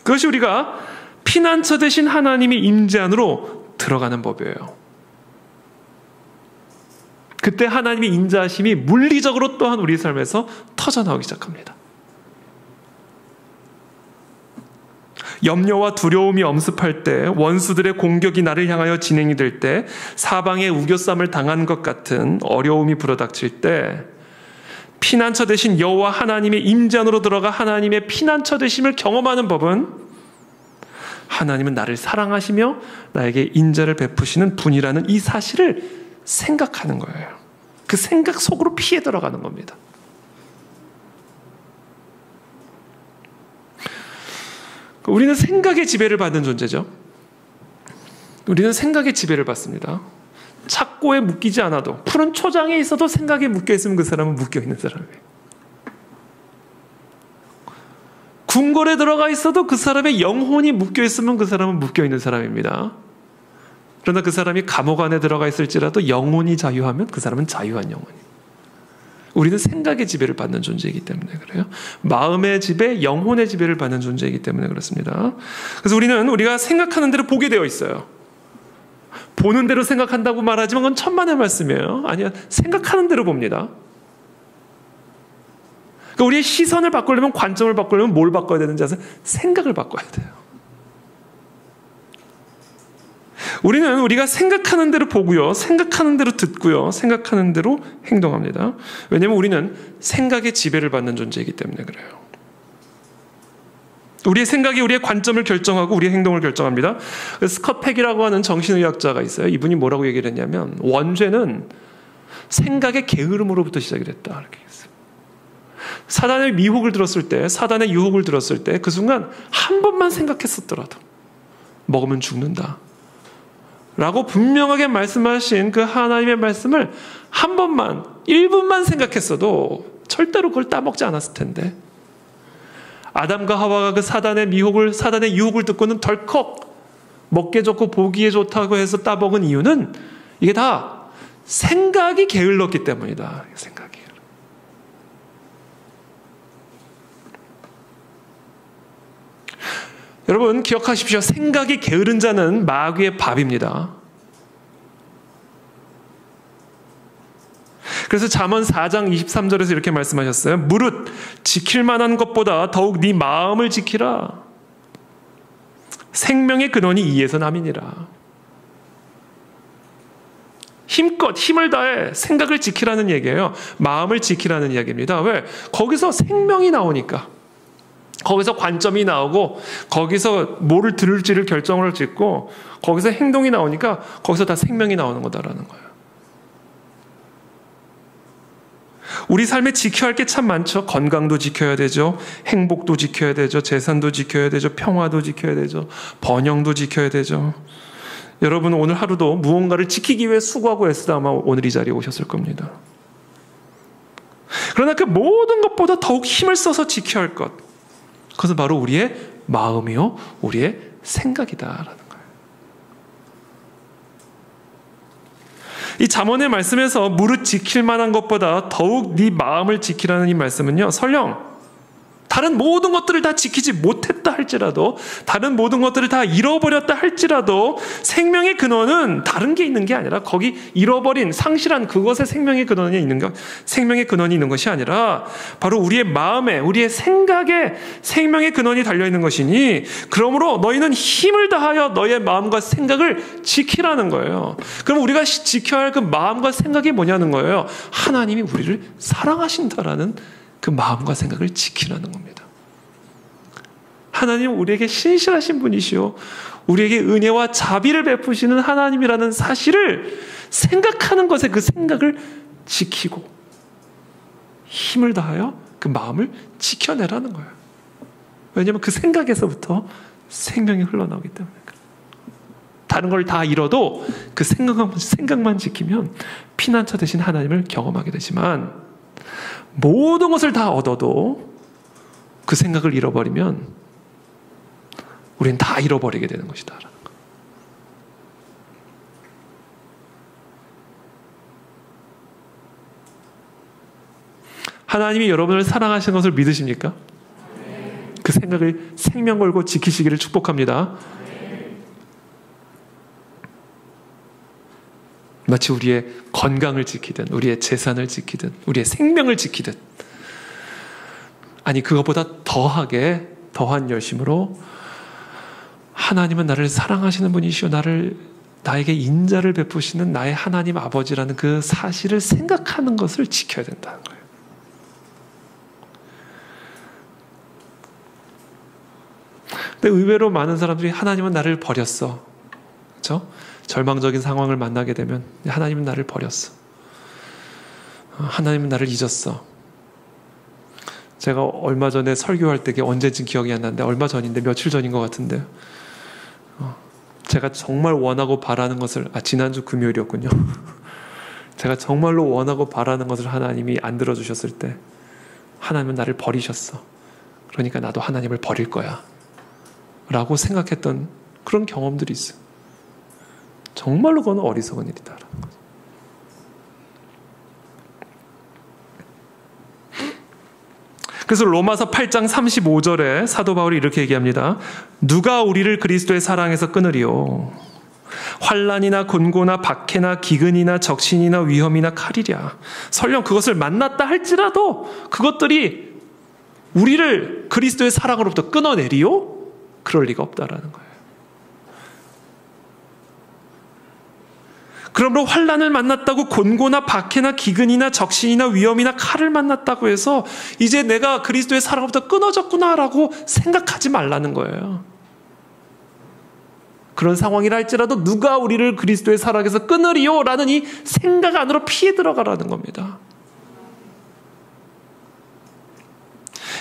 그것이 우리가 피난처 되신 하나님의 임재 안으로 들어가는 법이에요. 그때 하나님의 인자하심이 물리적으로 또한 우리 삶에서 터져나오기 시작합니다. 염려와 두려움이 엄습할 때, 원수들의 공격이 나를 향하여 진행이 될 때, 사방에 우겨쌈을 당한 것 같은 어려움이 불어닥칠 때, 피난처 되신 여호와 하나님의 임재 안으로 들어가 하나님의 피난처 되심을 경험하는 법은, 하나님은 나를 사랑하시며 나에게 인자를 베푸시는 분이라는 이 사실을 생각하는 거예요. 그 생각 속으로 피해 들어가는 겁니다. 우리는 생각의 지배를 받는 존재죠. 우리는 생각의 지배를 받습니다. 착고에 묶이지 않아도, 푸른 초장에 있어도 생각에 묶여있으면 그 사람은 묶여있는 사람이에요. 궁궐에 들어가 있어도 그 사람의 영혼이 묶여있으면 그 사람은 묶여있는 사람입니다. 그러나 그 사람이 감옥 안에 들어가 있을지라도 영혼이 자유하면 그 사람은 자유한 영혼이에요. 우리는 생각의 지배를 받는 존재이기 때문에 그래요. 마음의 지배, 영혼의 지배를 받는 존재이기 때문에 그렇습니다. 그래서 우리가 생각하는 대로 보게 되어 있어요. 보는 대로 생각한다고 말하지만 그건 천만의 말씀이에요. 아니요, 생각하는 대로 봅니다. 그러니까 우리의 시선을 바꾸려면, 관점을 바꾸려면 뭘 바꿔야 되는지 아세요? 생각을 바꿔야 돼요. 우리가 생각하는 대로 보고요, 생각하는 대로 듣고요, 생각하는 대로 행동합니다. 왜냐하면 우리는 생각의 지배를 받는 존재이기 때문에 그래요. 우리의 생각이 우리의 관점을 결정하고 우리의 행동을 결정합니다. 스컷 팩이라고 하는 정신의학자가 있어요. 이분이 뭐라고 얘기를 했냐면, 원죄는 생각의 게으름으로부터 시작이 됐다, 이렇게 했어요. 사단의 미혹을 들었을 때, 사단의 유혹을 들었을 때 그 순간 한 번만 생각했었더라도 먹으면 죽는다 라고 분명하게 말씀하신 그 하나님의 말씀을 한 번만, 1분만 생각했어도 절대로 그걸 따먹지 않았을 텐데, 아담과 하와가 그 사단의 유혹을 듣고는 덜컥 먹기에 좋고 보기에 좋다고 해서 따먹은 이유는 이게 다 생각이 게을렀기 때문이다. 생각이. 여러분 기억하십시오. 생각이 게으른 자는 마귀의 밥입니다. 그래서 잠언 4장 23절에서 이렇게 말씀하셨어요. 무릇 지킬 만한 것보다 더욱 네 마음을 지키라. 생명의 근원이 이에서 남이니라. 힘껏 힘을 다해 생각을 지키라는 얘기예요. 마음을 지키라는 이야기입니다. 왜? 거기서 생명이 나오니까. 거기서 관점이 나오고 거기서 뭐를 들을지를 결정을 짓고 거기서 행동이 나오니까 거기서 다 생명이 나오는 거다라는 거예요. 우리 삶에 지켜야 할 게 참 많죠. 건강도 지켜야 되죠. 행복도 지켜야 되죠. 재산도 지켜야 되죠. 평화도 지켜야 되죠. 번영도 지켜야 되죠. 여러분 오늘 하루도 무언가를 지키기 위해 수고하고 애쓰다 아마 오늘 이 자리에 오셨을 겁니다. 그러나 그 모든 것보다 더욱 힘을 써서 지켜야 할 것, 그것은 바로 우리의 마음이요 우리의 생각이다라는 거예요. 이 잠언의 말씀에서 무릇 지킬 만한 것보다 더욱 네 마음을 지키라는 이 말씀은요, 설령 다른 모든 것들을 다 지키지 못했다 할지라도, 다른 모든 것들을 다 잃어버렸다 할지라도 생명의 근원은 다른 게 있는 게 아니라, 거기 잃어버린 상실한 그것에 생명의 근원이 있는 것이 아니라 바로 우리의 마음에, 우리의 생각에 생명의 근원이 달려있는 것이니, 그러므로 너희는 힘을 다하여 너의 마음과 생각을 지키라는 거예요. 그럼 우리가 지켜야 할 그 마음과 생각이 뭐냐는 거예요. 하나님이 우리를 사랑하신다라는 그 마음과 생각을 지키라는 겁니다. 하나님은 우리에게 신실하신 분이시오, 우리에게 은혜와 자비를 베푸시는 하나님이라는 사실을 생각하는 것에 그 생각을 지키고 힘을 다하여 그 마음을 지켜내라는 거예요. 왜냐하면 그 생각에서부터 생명이 흘러나오기 때문에. 다른 걸 다 잃어도 그 생각만 지키면 피난처 되신 하나님을 경험하게 되지만, 모든 것을 다 얻어도 그 생각을 잃어버리면 우리는 다 잃어버리게 되는 것이다. 하나님이 여러분을 사랑하시는 것을 믿으십니까? 그 생각을 생명 걸고 지키시기를 축복합니다. 마치 우리의 건강을 지키든 우리의 재산을 지키든 우리의 생명을 지키든, 아니 그것보다 더한 열심으로 하나님은 나를 사랑하시는 분이시오, 나에게 인자를 베푸시는 나의 하나님 아버지라는 그 사실을 생각하는 것을 지켜야 된다는 거예요. 근데 의외로 많은 사람들이 하나님은 나를 버렸어, 그렇죠? 절망적인 상황을 만나게 되면 하나님은 나를 버렸어, 하나님은 나를 잊었어. 제가 얼마 전에 설교할 때, 언제인지 기억이 안 나는데 얼마 전인데 며칠 전인 것 같은데, 제가 정말 원하고 바라는 것을, 지난주 금요일이었군요. 제가 정말로 원하고 바라는 것을 하나님이 안 들어주셨을 때, 하나님은 나를 버리셨어, 그러니까 나도 하나님을 버릴 거야 라고 생각했던 그런 경험들이 있어요. 정말로 그건 어리석은 일이다라는 거죠. 그래서 로마서 8장 35절에 사도 바울이 이렇게 얘기합니다. 누가 우리를 그리스도의 사랑에서 끊으리요? 환난이나 곤고나 박해나 기근이나 적신이나 위험이나 칼이랴. 설령 그것을 만났다 할지라도 그것들이 우리를 그리스도의 사랑으로부터 끊어내리요? 그럴 리가 없다라는 거예요. 그러므로 환난을 만났다고 곤고나 박해나 기근이나 적신이나 위험이나 칼을 만났다고 해서 이제 내가 그리스도의 사랑으로부터 끊어졌구나라고 생각하지 말라는 거예요. 그런 상황이라 할지라도 누가 우리를 그리스도의 사랑에서 끊으리요? 라는 이 생각 안으로 피해 들어가라는 겁니다.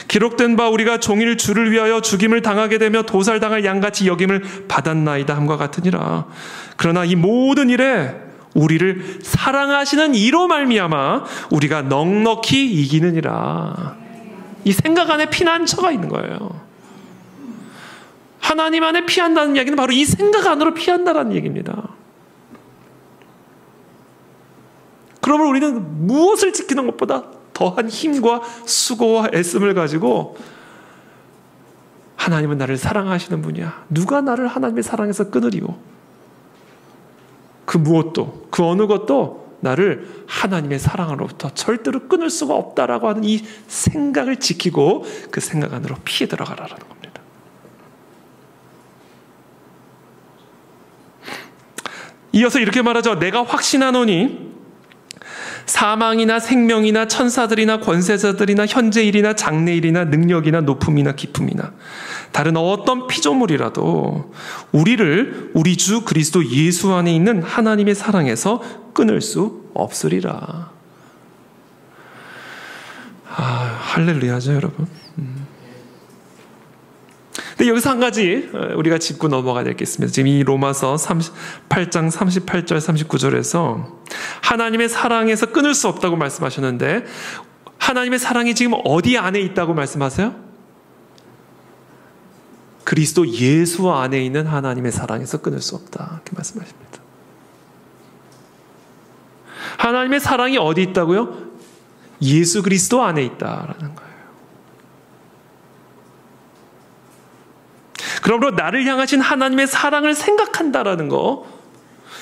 기록된 바 우리가 종일 주를 위하여 죽임을 당하게 되며 도살당할 양같이 여김을 받았나이다 함과 같으니라. 그러나 이 모든 일에 우리를 사랑하시는 이로 말미암아 우리가 넉넉히 이기느니라. 이 생각 안에 피난처가 있는 거예요. 하나님 안에 피한다는 이야기는 바로 이 생각 안으로 피한다는 얘기입니다. 그러면 우리는 무엇을 지키는 것보다 더한 힘과 수고와 애씀을 가지고, 하나님은 나를 사랑하시는 분이야, 누가 나를 하나님의 사랑에서 끊으리요? 그 무엇도, 그 어느 것도 나를 하나님의 사랑으로부터 절대로 끊을 수가 없다라고 하는 이 생각을 지키고 그 생각 안으로 피해 들어가라는 겁니다. 이어서 이렇게 말하죠. 내가 확신하노니 사망이나 생명이나 천사들이나 권세자들이나 현재일이나 장래일이나 능력이나 높음이나 깊음이나 다른 어떤 피조물이라도 우리를 우리 주 그리스도 예수 안에 있는 하나님의 사랑에서 끊을 수 없으리라. 할렐루야죠, 여러분. 근데 여기서 한 가지 우리가 짚고 넘어가야 되겠습니다. 지금 이 로마서 8장 38절 39절에서 하나님의 사랑에서 끊을 수 없다고 말씀하셨는데 하나님의 사랑이 지금 어디 안에 있다고 말씀하세요? 그리스도 예수 안에 있는 하나님의 사랑에서 끊을 수 없다. 이렇게 말씀하십니다. 하나님의 사랑이 어디 있다고요? 예수 그리스도 안에 있다라는 거예요. 그러므로 나를 향하신 하나님의 사랑을 생각한다라는 거,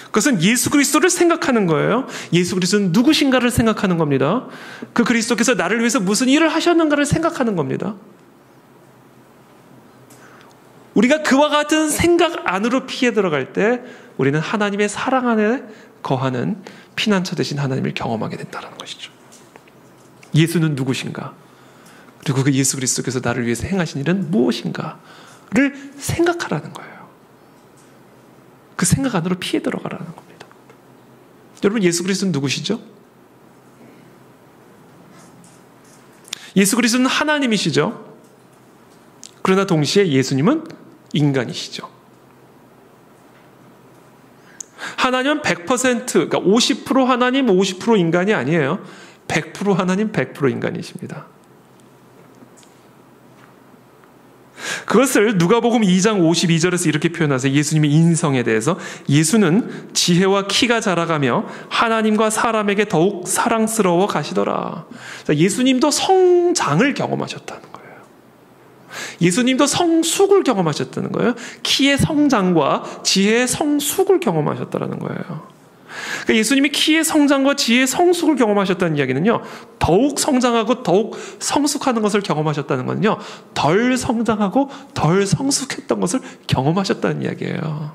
그것은 예수 그리스도를 생각하는 거예요. 예수 그리스도는 누구신가를 생각하는 겁니다. 그 그리스도께서 나를 위해서 무슨 일을 하셨는가를 생각하는 겁니다. 우리가 그와 같은 생각 안으로 피해 들어갈 때 우리는 하나님의 사랑 안에 거하는 피난처 되신 하나님을 경험하게 된다는 것이죠. 예수는 누구신가? 그리고 그 예수 그리스도께서 나를 위해서 행하신 일은 무엇인가를 생각하라는 거예요. 그 생각 안으로 피해 들어가라는 겁니다. 여러분, 예수 그리스도는 누구시죠? 예수 그리스도는 하나님이시죠. 그러나 동시에 예수님은 인간이시죠. 하나님은 100%, 그러니까 50% 하나님, 50% 인간이 아니에요. 100% 하나님, 100% 인간이십니다. 그것을 누가복음 2장 52절에서 이렇게 표현하세요. 예수님의 인성에 대해서 예수는 지혜와 키가 자라가며 하나님과 사람에게 더욱 사랑스러워 가시더라. 예수님도 성장을 경험하셨다는 거예요. 예수님도 성숙을 경험하셨다는 거예요. 키의 성장과 지혜의 성숙을 경험하셨다는 거예요. 그러니까 예수님이 키의 성장과 지혜의 성숙을 경험하셨다는 이야기는요, 더욱 성장하고 더욱 성숙하는 것을 경험하셨다는 것은요, 덜 성장하고 덜 성숙했던 것을 경험하셨다는 이야기예요.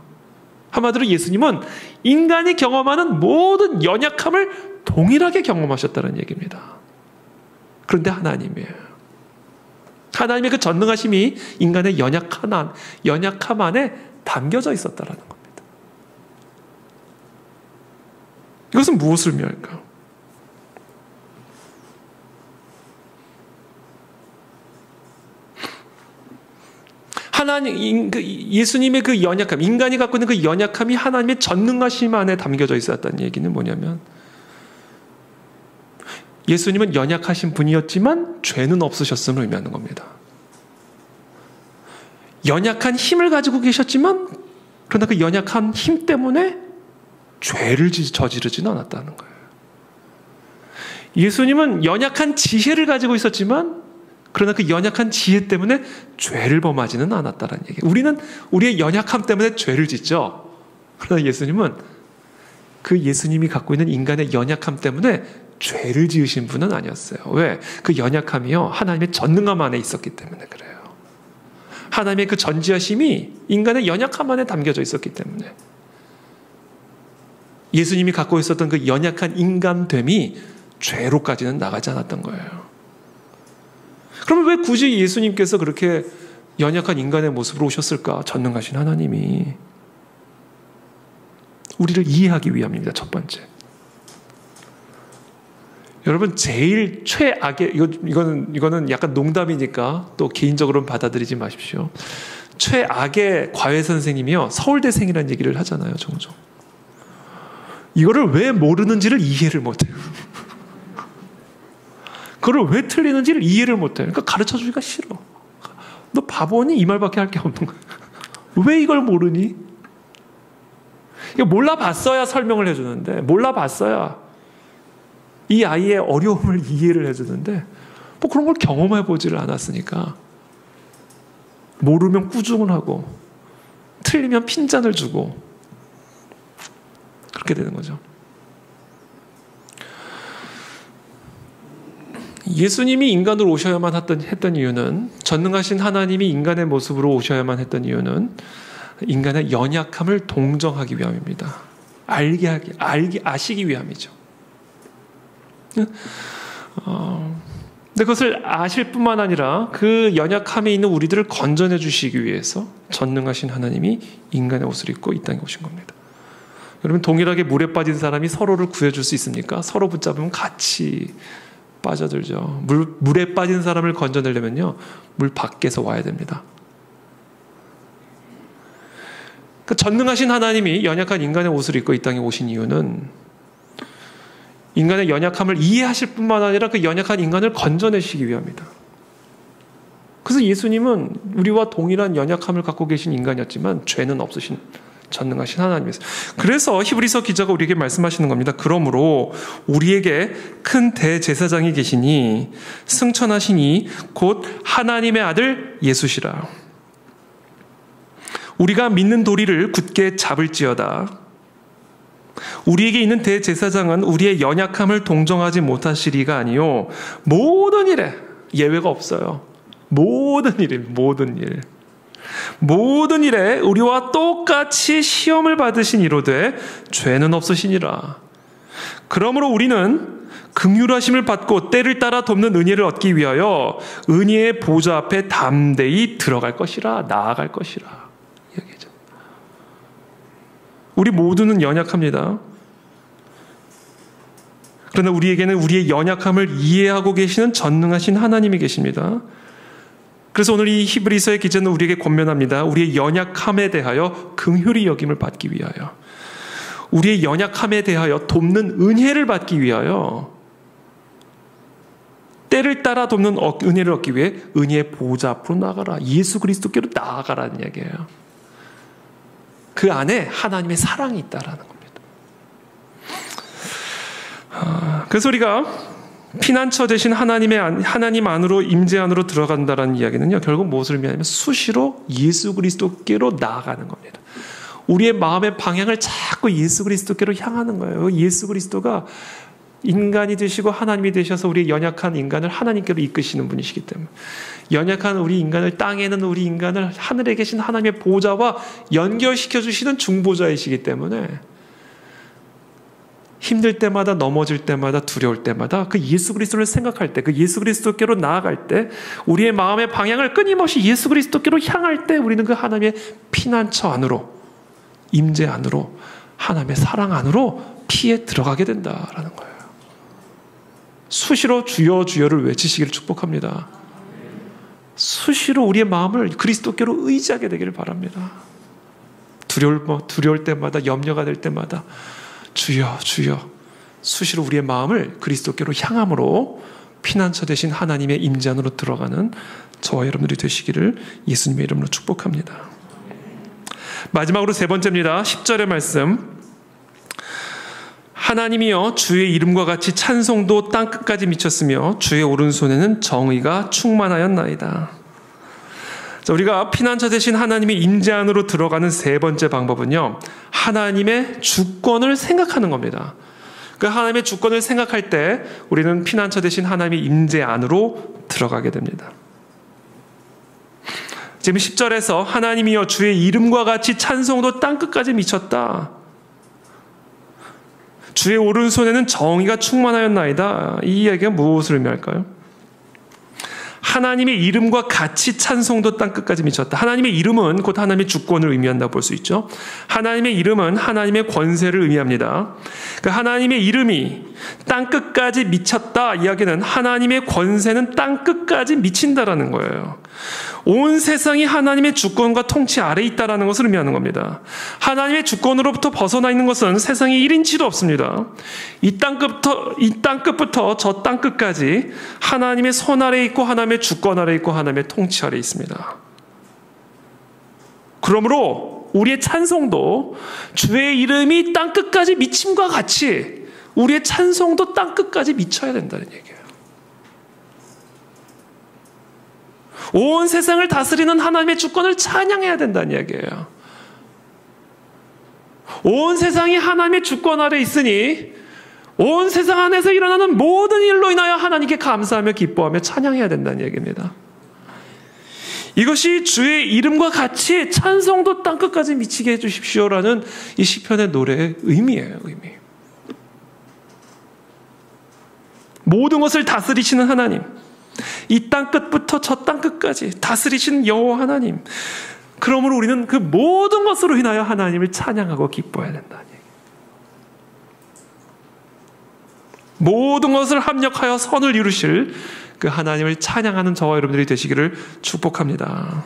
한마디로 예수님은 인간이 경험하는 모든 연약함을 동일하게 경험하셨다는 얘기입니다. 그런데 하나님이에요. 하나님의 그 전능하심이 인간의 연약함 안에 담겨져 있었다는 겁니다. 이것은 무엇을 의미할까요? 예수님의 그 연약함, 인간이 갖고 있는 그 연약함이 하나님의 전능하심 안에 담겨져 있었다는 얘기는 뭐냐면, 예수님은 연약하신 분이었지만 죄는 없으셨음을 의미하는 겁니다. 연약한 힘을 가지고 계셨지만 그러나 그 연약한 힘 때문에 죄를 저지르지는 않았다는 거예요. 예수님은 연약한 지혜를 가지고 있었지만 그러나 그 연약한 지혜 때문에 죄를 범하지는 않았다는 얘기예요. 우리는 우리의 연약함 때문에 죄를 짓죠. 그러나 예수님은 그 예수님이 갖고 있는 인간의 연약함 때문에 죄를 지으신 분은 아니었어요. 왜? 그 연약함이요, 하나님의 전능함 안에 있었기 때문에 그래요. 하나님의 그 전지하심이 인간의 연약함 안에 담겨져 있었기 때문에 예수님이 갖고 있었던 그 연약한 인간됨이 죄로까지는 나가지 않았던 거예요. 그러면 왜 굳이 예수님께서 그렇게 연약한 인간의 모습으로 오셨을까? 전능하신 하나님이 우리를 이해하기 위함입니다. 첫 번째. 여러분, 제일 최악의, 이거는 약간 농담이니까 또 개인적으로는 받아들이지 마십시오. 최악의 과외 선생님이요, 서울대생이라는 얘기를 하잖아요, 종종. 이거를 왜 모르는지를 이해를 못해요. 그걸 왜 틀리는지를 이해를 못해요. 그러니까 가르쳐주기가 싫어. 너 바보니? 이 말밖에 할 게 없는 거야. 왜 이걸 모르니? 이거 몰라봤어야 설명을 해주는데, 몰라봤어야 이 아이의 어려움을 이해를 해주는데, 뭐 그런 걸 경험해보지를 않았으니까 모르면 꾸중을 하고 틀리면 핀잔을 주고 그렇게 되는 거죠. 예수님이 인간으로 오셔야만 했던 이유는, 전능하신 하나님이 인간의 모습으로 오셔야만 했던 이유는 인간의 연약함을 동정하기 위함입니다. 아시기 위함이죠. 근데 그것을 아실 뿐만 아니라 그 연약함에 있는 우리들을 건져내 주시기 위해서 전능하신 하나님이 인간의 옷을 입고 이 땅에 오신 겁니다. 여러분, 동일하게 물에 빠진 사람이 서로를 구해줄 수 있습니까? 서로 붙잡으면 같이 빠져들죠. 물에 빠진 사람을 건져내려면요, 물 밖에서 와야 됩니다. 그 전능하신 하나님이 연약한 인간의 옷을 입고 이 땅에 오신 이유는 인간의 연약함을 이해하실 뿐만 아니라 그 연약한 인간을 건져내시기 위함이다. 그래서 예수님은 우리와 동일한 연약함을 갖고 계신 인간이었지만 죄는 없으신 전능하신 하나님이세요. 그래서 히브리서 기자가 우리에게 말씀하시는 겁니다. 그러므로 우리에게 큰 대제사장이 계시니 승천하시니 곧 하나님의 아들 예수시라. 우리가 믿는 도리를 굳게 잡을지어다. 우리에게 있는 대제사장은 우리의 연약함을 동정하지 못하시리가 아니요, 모든 일에, 예외가 없어요, 모든 일에 우리와 똑같이 시험을 받으신 이로되 죄는 없으시니라. 그러므로 우리는 긍휼하심을 받고 때를 따라 돕는 은혜를 얻기 위하여 은혜의 보좌 앞에 담대히 들어갈 것이라, 나아갈 것이라. 우리 모두는 연약합니다. 그러나 우리에게는 우리의 연약함을 이해하고 계시는 전능하신 하나님이 계십니다. 그래서 오늘 이 히브리서의 기자는 우리에게 권면합니다. 우리의 연약함에 대하여 긍휼히 여김을 받기 위하여, 우리의 연약함에 대하여 돕는 은혜를 받기 위하여, 때를 따라 돕는 은혜를 얻기 위해 은혜의 보좌 앞으로 나아가라, 예수 그리스도께로 나아가라는 이야기예요. 그 안에 하나님의 사랑이 있다라는 겁니다. 그래서 우리가 피난처 되신 하나님 안으로, 임재 안으로 들어간다라는 이야기는요, 결국 무엇을 의미하냐면 수시로 예수 그리스도께로 나아가는 겁니다. 우리의 마음의 방향을 자꾸 예수 그리스도께로 향하는 거예요. 예수 그리스도가 인간이 되시고 하나님이 되셔서 우리 연약한 인간을 하나님께로 이끄시는 분이시기 때문에, 연약한 우리 인간을, 땅에 있는 우리 인간을 하늘에 계신 하나님의 보좌와 연결시켜 주시는 중보자이시기 때문에 힘들 때마다, 넘어질 때마다, 두려울 때마다 그 예수 그리스도를 생각할 때, 그 예수 그리스도께로 나아갈 때, 우리의 마음의 방향을 끊임없이 예수 그리스도께로 향할 때 우리는 그 하나님의 피난처 안으로, 임재 안으로, 하나님의 사랑 안으로 피해 들어가게 된다라는 거예요. 수시로 주여 주여를 외치시기를 축복합니다. 수시로 우리의 마음을 그리스도께로 의지하게 되기를 바랍니다. 두려울 때마다, 염려가 될 때마다 주여 주여, 수시로 우리의 마음을 그리스도께로 향함으로 피난처 되신 하나님의 임재 안으로 들어가는 저와 여러분들이 되시기를 예수님의 이름으로 축복합니다. 마지막으로 세 번째입니다. 10절의 말씀. 하나님이여 주의 이름과 같이 찬송도 땅끝까지 미쳤으며 주의 오른손에는 정의가 충만하였나이다. 자, 우리가 피난처 되신 하나님의 임재 안으로 들어가는 세 번째 방법은요, 하나님의 주권을 생각하는 겁니다. 그 하나님의 주권을 생각할 때 우리는 피난처 되신 하나님의 임재 안으로 들어가게 됩니다. 지금 10절에서 하나님이여 주의 이름과 같이 찬송도 땅끝까지 미쳤다, 주의 오른손에는 정의가 충만하였나이다, 이 이야기가 무엇을 의미할까요? 하나님의 이름과 같이 찬송도 땅끝까지 미쳤다. 하나님의 이름은 곧 하나님의 주권을 의미한다고 볼 수 있죠. 하나님의 이름은 하나님의 권세를 의미합니다. 그 하나님의 이름이 땅끝까지 미쳤다 이야기는 하나님의 권세는 땅끝까지 미친다라는 거예요. 온 세상이 하나님의 주권과 통치 아래에 있다라는 것을 의미하는 겁니다. 하나님의 주권으로부터 벗어나 있는 것은 세상에 1인치도 없습니다. 이 땅끝부터 저 땅끝까지 하나님의 손 아래에 있고 하나님의 주권 아래에 있고 하나님의 통치 아래에 있습니다. 그러므로 우리의 찬송도 주의 이름이 땅끝까지 미침과 같이 우리의 찬송도 땅끝까지 미쳐야 된다는 얘기예요. 온 세상을 다스리는 하나님의 주권을 찬양해야 된다는 이야기예요. 온 세상이 하나님의 주권 아래 있으니 온 세상 안에서 일어나는 모든 일로 인하여 하나님께 감사하며 기뻐하며 찬양해야 된다는 얘기입니다. 이것이 주의 이름과 같이 찬송도 땅끝까지 미치게 해주십시오라는 이 시편의 노래의 의미예요. 의미. 모든 것을 다스리시는 하나님, 이 땅끝부터 저 땅끝까지 다스리시는 여호와 하나님, 그러므로 우리는 그 모든 것으로 인하여 하나님을 찬양하고 기뻐해야 된다는 얘기예요. 모든 것을 합력하여 선을 이루실 그 하나님을 찬양하는 저와 여러분들이 되시기를 축복합니다.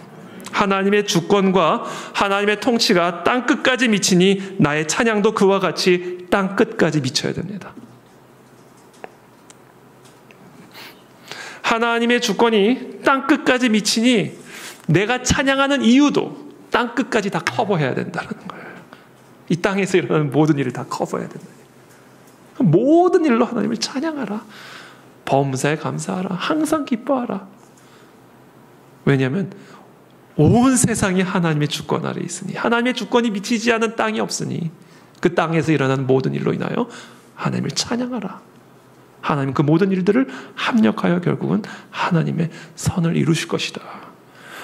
하나님의 주권과 하나님의 통치가 땅끝까지 미치니 나의 찬양도 그와 같이 땅끝까지 미쳐야 됩니다. 하나님의 주권이 땅끝까지 미치니 내가 찬양하는 이유도 땅끝까지 다 커버해야 된다는 거예요. 이 땅에서 일어나는 모든 일을 다 커버해야 된다. 모든 일로 하나님을 찬양하라. 범사에 감사하라. 항상 기뻐하라. 왜냐하면 온 세상이 하나님의 주권 아래 있으니, 하나님의 주권이 미치지 않은 땅이 없으니 그 땅에서 일어나는 모든 일로 인하여 하나님을 찬양하라. 하나님 그 모든 일들을 합력하여 결국은 하나님의 선을 이루실 것이다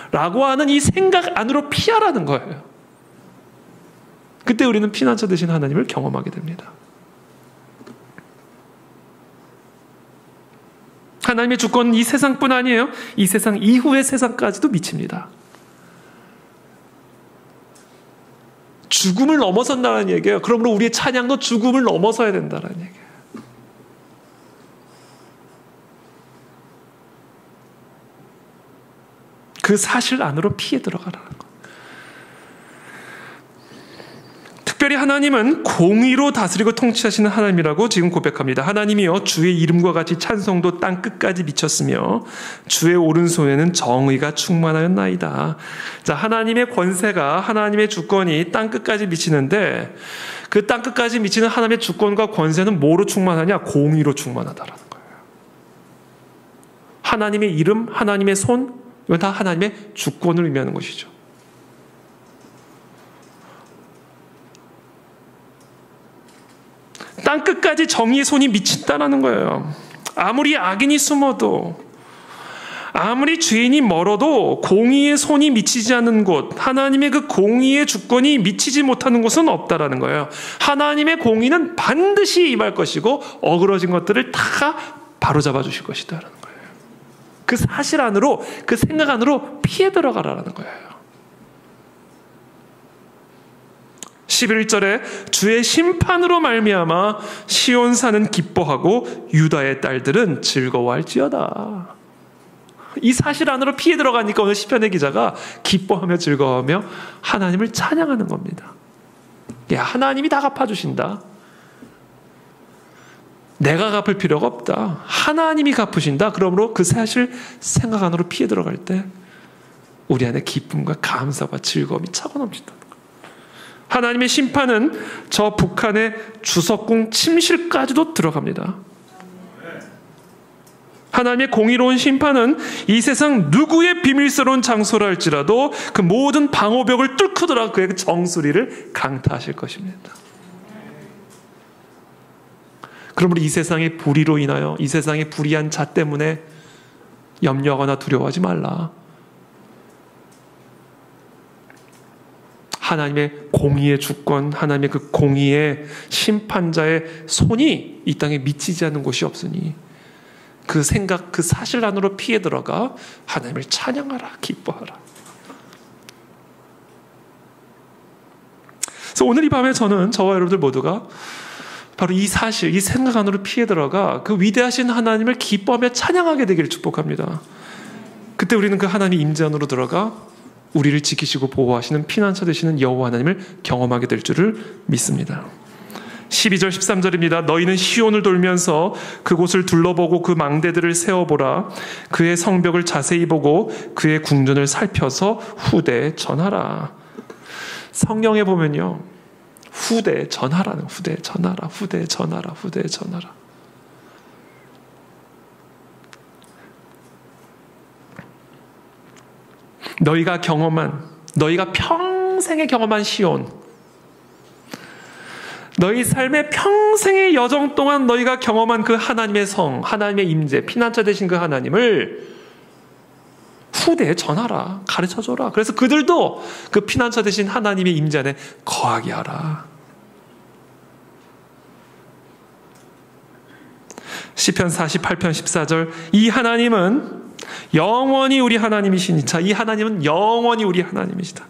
라고 하는 이 생각 안으로 피하라는 거예요. 그때 우리는 피난처 되신 하나님을 경험하게 됩니다. 하나님의 주권은 이 세상뿐 아니에요. 이 세상 이후의 세상까지도 미칩니다. 죽음을 넘어선다는 얘기예요. 그러므로 우리의 찬양도 죽음을 넘어서야 된다는 얘기예요. 그 사실 안으로 피해 들어가라는 것. 특별히 하나님은 공의로 다스리고 통치하시는 하나님이라고 지금 고백합니다. 하나님이여 주의 이름과 같이 찬송도 땅끝까지 미쳤으며 주의 오른손에는 정의가 충만하였나이다. 자, 하나님의 권세가, 하나님의 주권이 땅끝까지 미치는데 그 땅끝까지 미치는 하나님의 주권과 권세는 뭐로 충만하냐? 공의로 충만하다라는 거예요. 하나님의 이름, 하나님의 손, 이건 다 하나님의 주권을 의미하는 것이죠. 땅끝까지 정의의 손이 미친다는 거예요. 아무리 악인이 숨어도, 아무리 죄인이 멀어도 공의의 손이 미치지 않는 곳, 하나님의 그 공의의 주권이 미치지 못하는 곳은 없다라는 거예요. 하나님의 공의는 반드시 임할 것이고 어그러진 것들을 다 바로잡아 주실 것이다라는 거예요. 그 사실 안으로, 그 생각 안으로 피해 들어가라는 거예요. 11절에 주의 심판으로 말미암아 시온산은 기뻐하고 유다의 딸들은 즐거워할지어다. 이 사실 안으로 피해 들어가니까 오늘 시편의 기자가 기뻐하며 즐거워하며 하나님을 찬양하는 겁니다. 야, 하나님이 다 갚아주신다. 내가 갚을 필요가 없다. 하나님이 갚으신다. 그러므로 그 사실 생각 안으로 피해 들어갈 때 우리 안에 기쁨과 감사와 즐거움이 차고 넘친다는 거예요. 하나님의 심판은 저 북한의 주석궁 침실까지도 들어갑니다. 하나님의 공의로운 심판은 이 세상 누구의 비밀스러운 장소라 할지라도 그 모든 방호벽을 뚫고 들어가 그의 정수리를 강타하실 것입니다. 그러므로 이 세상의 불의로 인하여, 이 세상의 불의한 자 때문에 염려하거나 두려워하지 말라. 하나님의 공의의 주권, 하나님의 그 공의의 심판자의 손이 이 땅에 미치지 않는 곳이 없으니 그 생각, 그 사실 안으로 피해 들어가 하나님을 찬양하라, 기뻐하라. 그래서 오늘 이 밤에 저와 여러분들 모두가 바로 이 사실, 이 생각 안으로 피해 들어가 그 위대하신 하나님을 기뻐하며 찬양하게 되기를 축복합니다. 그때 우리는 그 하나님의 임재 안으로 들어가 우리를 지키시고 보호하시는 피난처 되시는 여호와 하나님을 경험하게 될 줄을 믿습니다. 12절 13절입니다. 너희는 시온을 돌면서 그곳을 둘러보고 그 망대들을 세워보라. 그의 성벽을 자세히 보고 그의 궁전을 살펴서 후대에 전하라. 성경에 보면요, 후대에 전하라는, 후대에 전하라, 후대에 전하라, 후대에 전하라. 너희가 평생에 경험한 시온, 너희 삶의 평생의 여정 동안 너희가 경험한 그 하나님의 성, 하나님의 임재, 피난처 되신 그 하나님을 후대에 전하라. 가르쳐줘라. 그래서 그들도 그 피난처 되신 하나님의 임재 안에 거하게 하라. 시편 48편 14절 이 하나님은 영원히 우리 하나님이시니자 이 하나님은 영원히 우리 하나님이시다.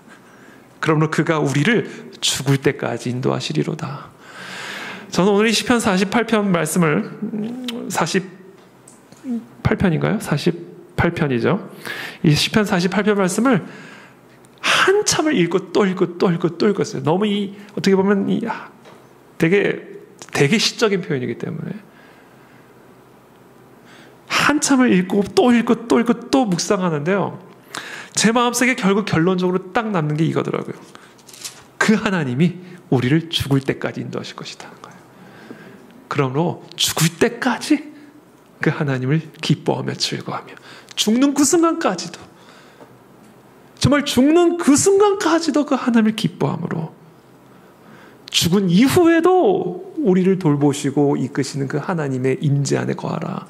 그러므로 그가 우리를 죽을 때까지 인도하시리로다. 저는 오늘 이 시편 48편 말씀을 48편인가요? 48편이죠. 이 시편 48편 말씀을 한참을 읽고 또 읽고 또 읽고 또 읽었어요. 너무 어떻게 보면 되게 시적인 표현이기 때문에 한참을 읽고 또 읽고 또 읽고 또 묵상하는데요. 제 마음속에 결국 결론적으로 딱 남는 게 이거더라고요. 그 하나님이 우리를 죽을 때까지 인도하실 것이다. 그러므로 죽을 때까지 그 하나님을 기뻐하며 즐거워하며 죽는 그 순간까지도 정말 죽는 그 순간까지도 그 하나님을 기뻐함으로 죽은 이후에도 우리를 돌보시고 이끄시는 그 하나님의 임재 안에 거하라.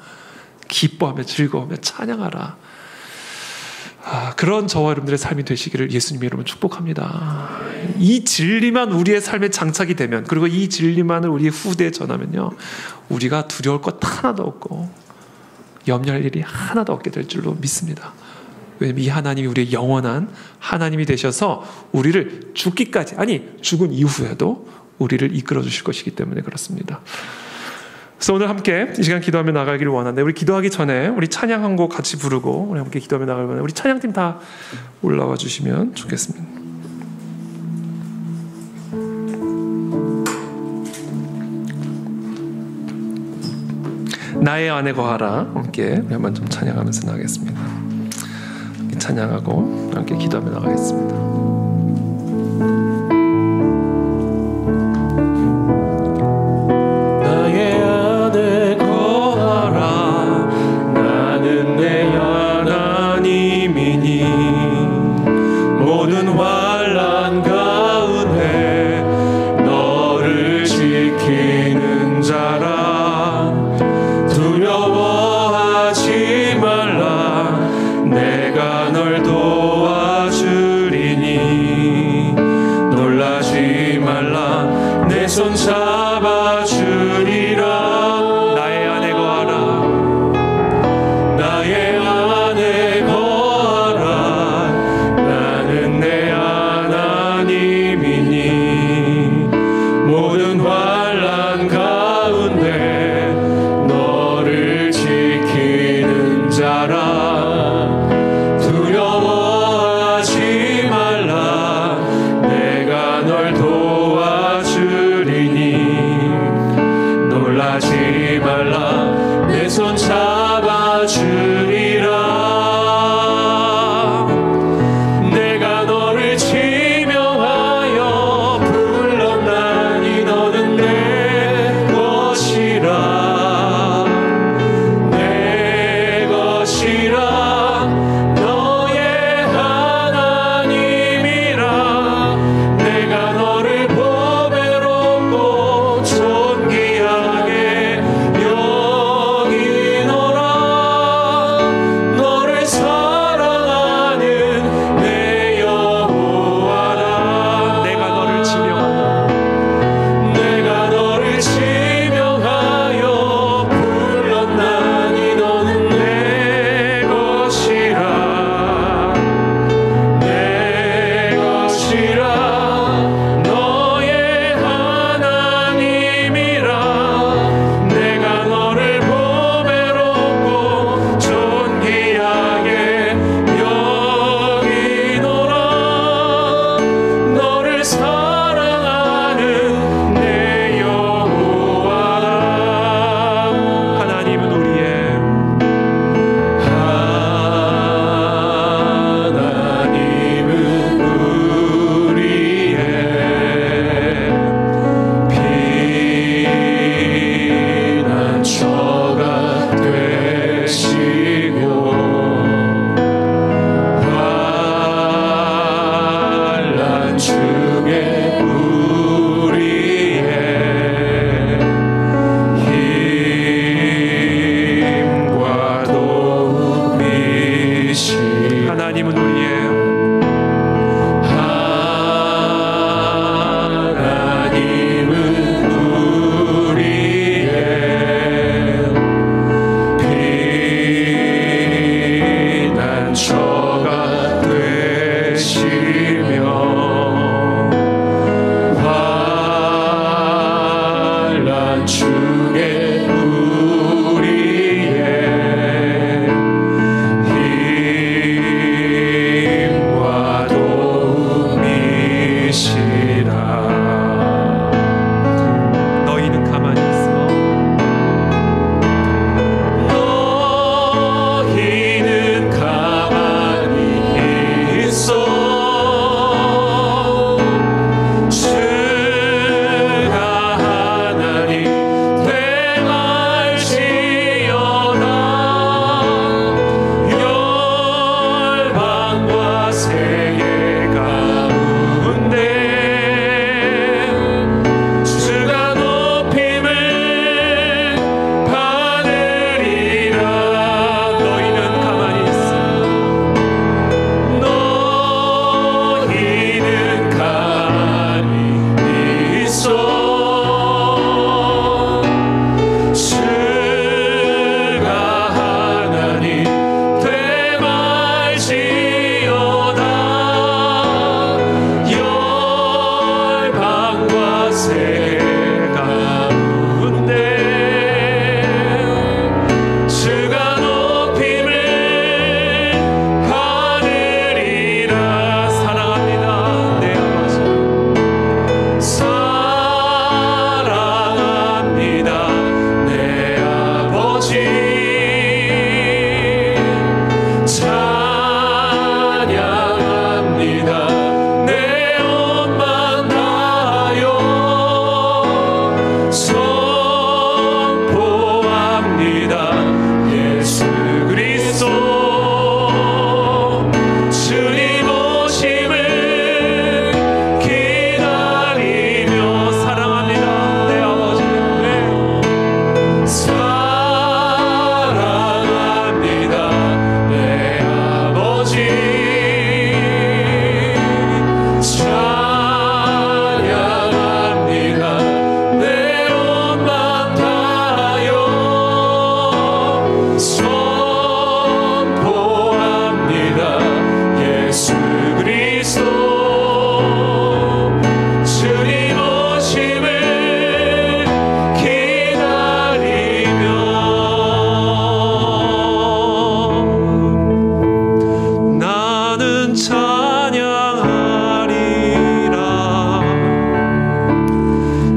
기뻐하며 즐거워하며 찬양하라. 그런 저와 여러분들의 삶이 되시기를 예수님 이름으로 축복합니다. 이 진리만 우리의 삶에 장착이 되면 그리고 이 진리만을 우리의 후대에 전하면요 우리가 두려울 것 하나도 없고 염려할 일이 하나도 없게 될 줄로 믿습니다. 왜냐하면 이 하나님이 우리의 영원한 하나님이 되셔서 우리를 죽기까지 아니 죽은 이후에도 우리를 이끌어 주실 것이기 때문에 그렇습니다. 그래서 오늘 함께 이 시간 기도하며 나가기를 원하는데 우리 기도하기 전에 우리 찬양 한 곡 같이 부르고 우리 함께 기도하며 나가길 원하는데 우리 찬양팀 다 올라와 주시면 좋겠습니다. 나의 안에 거하라. 함께 우리 한번 좀 찬양하면서 나가겠습니다. 함께 찬양하고 함께 기도하며 나가겠습니다.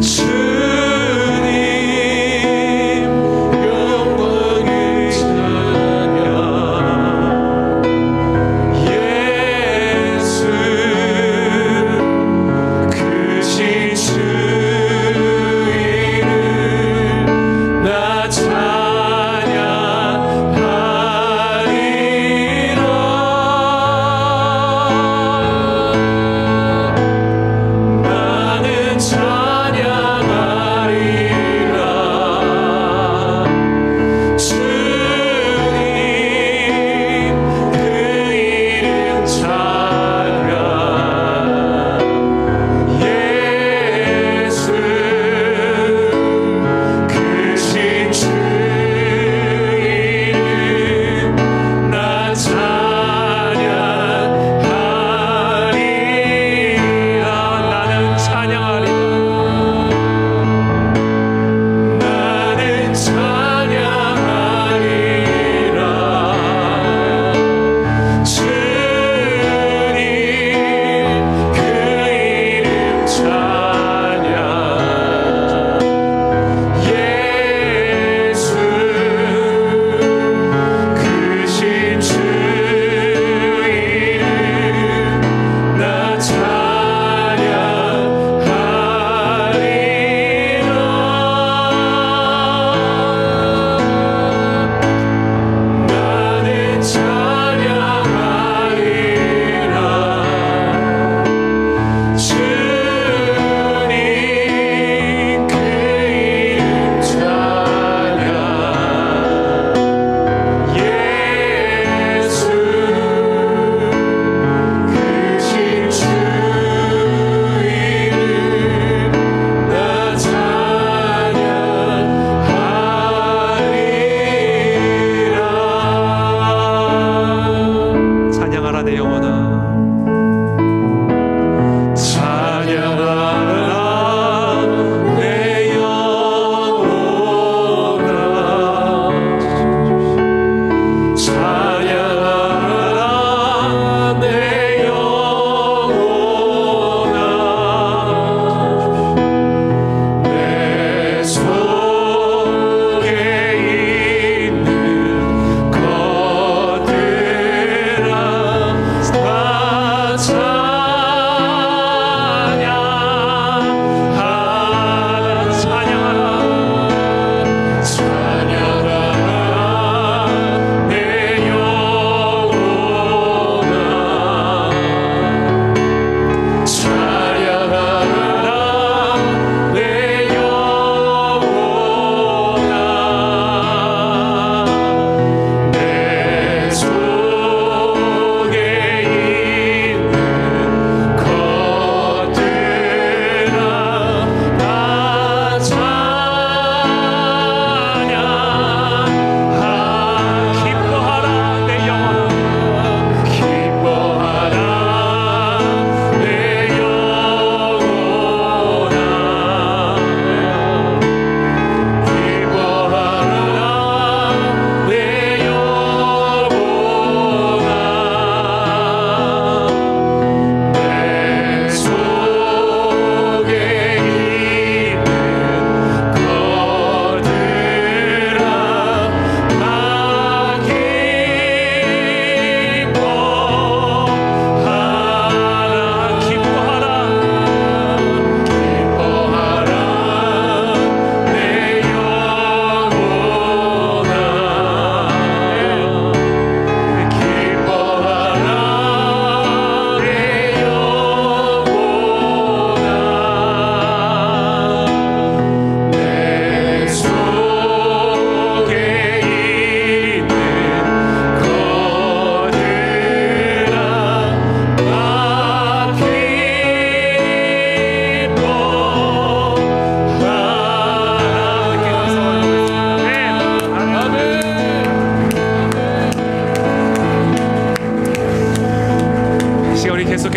주님 영광을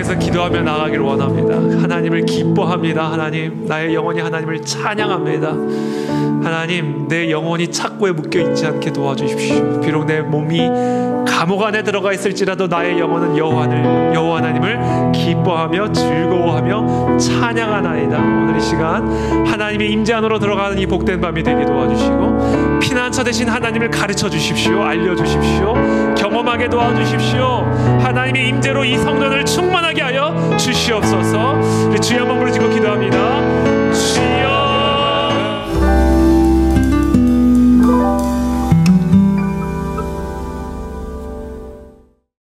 향해서 기도하며 나가기를 원합니다. 하나님을 기뻐합니다. 하나님, 나의 영혼이 하나님을 찬양합니다. 하나님, 내 영혼이 착고에 묶여있지 않게 도와주십시오. 비록 내 몸이 감옥 안에 들어가 있을지라도 나의 영혼은 여호와 하나님을 기뻐하며 즐거워하며 찬양하나이다. 오늘 이 시간 하나님의 임재 안으로 들어가는 이 복된 밤이 되게 도와주시고, 피난처 되신 하나님을 가르쳐 주십시오. 알려주십시오. 경험하게 도와주십시오. 하나님의 임재로 이 성전을 충만하게 하여 주시옵소서. 우리 주여 한번 부르짖고 기도합니다.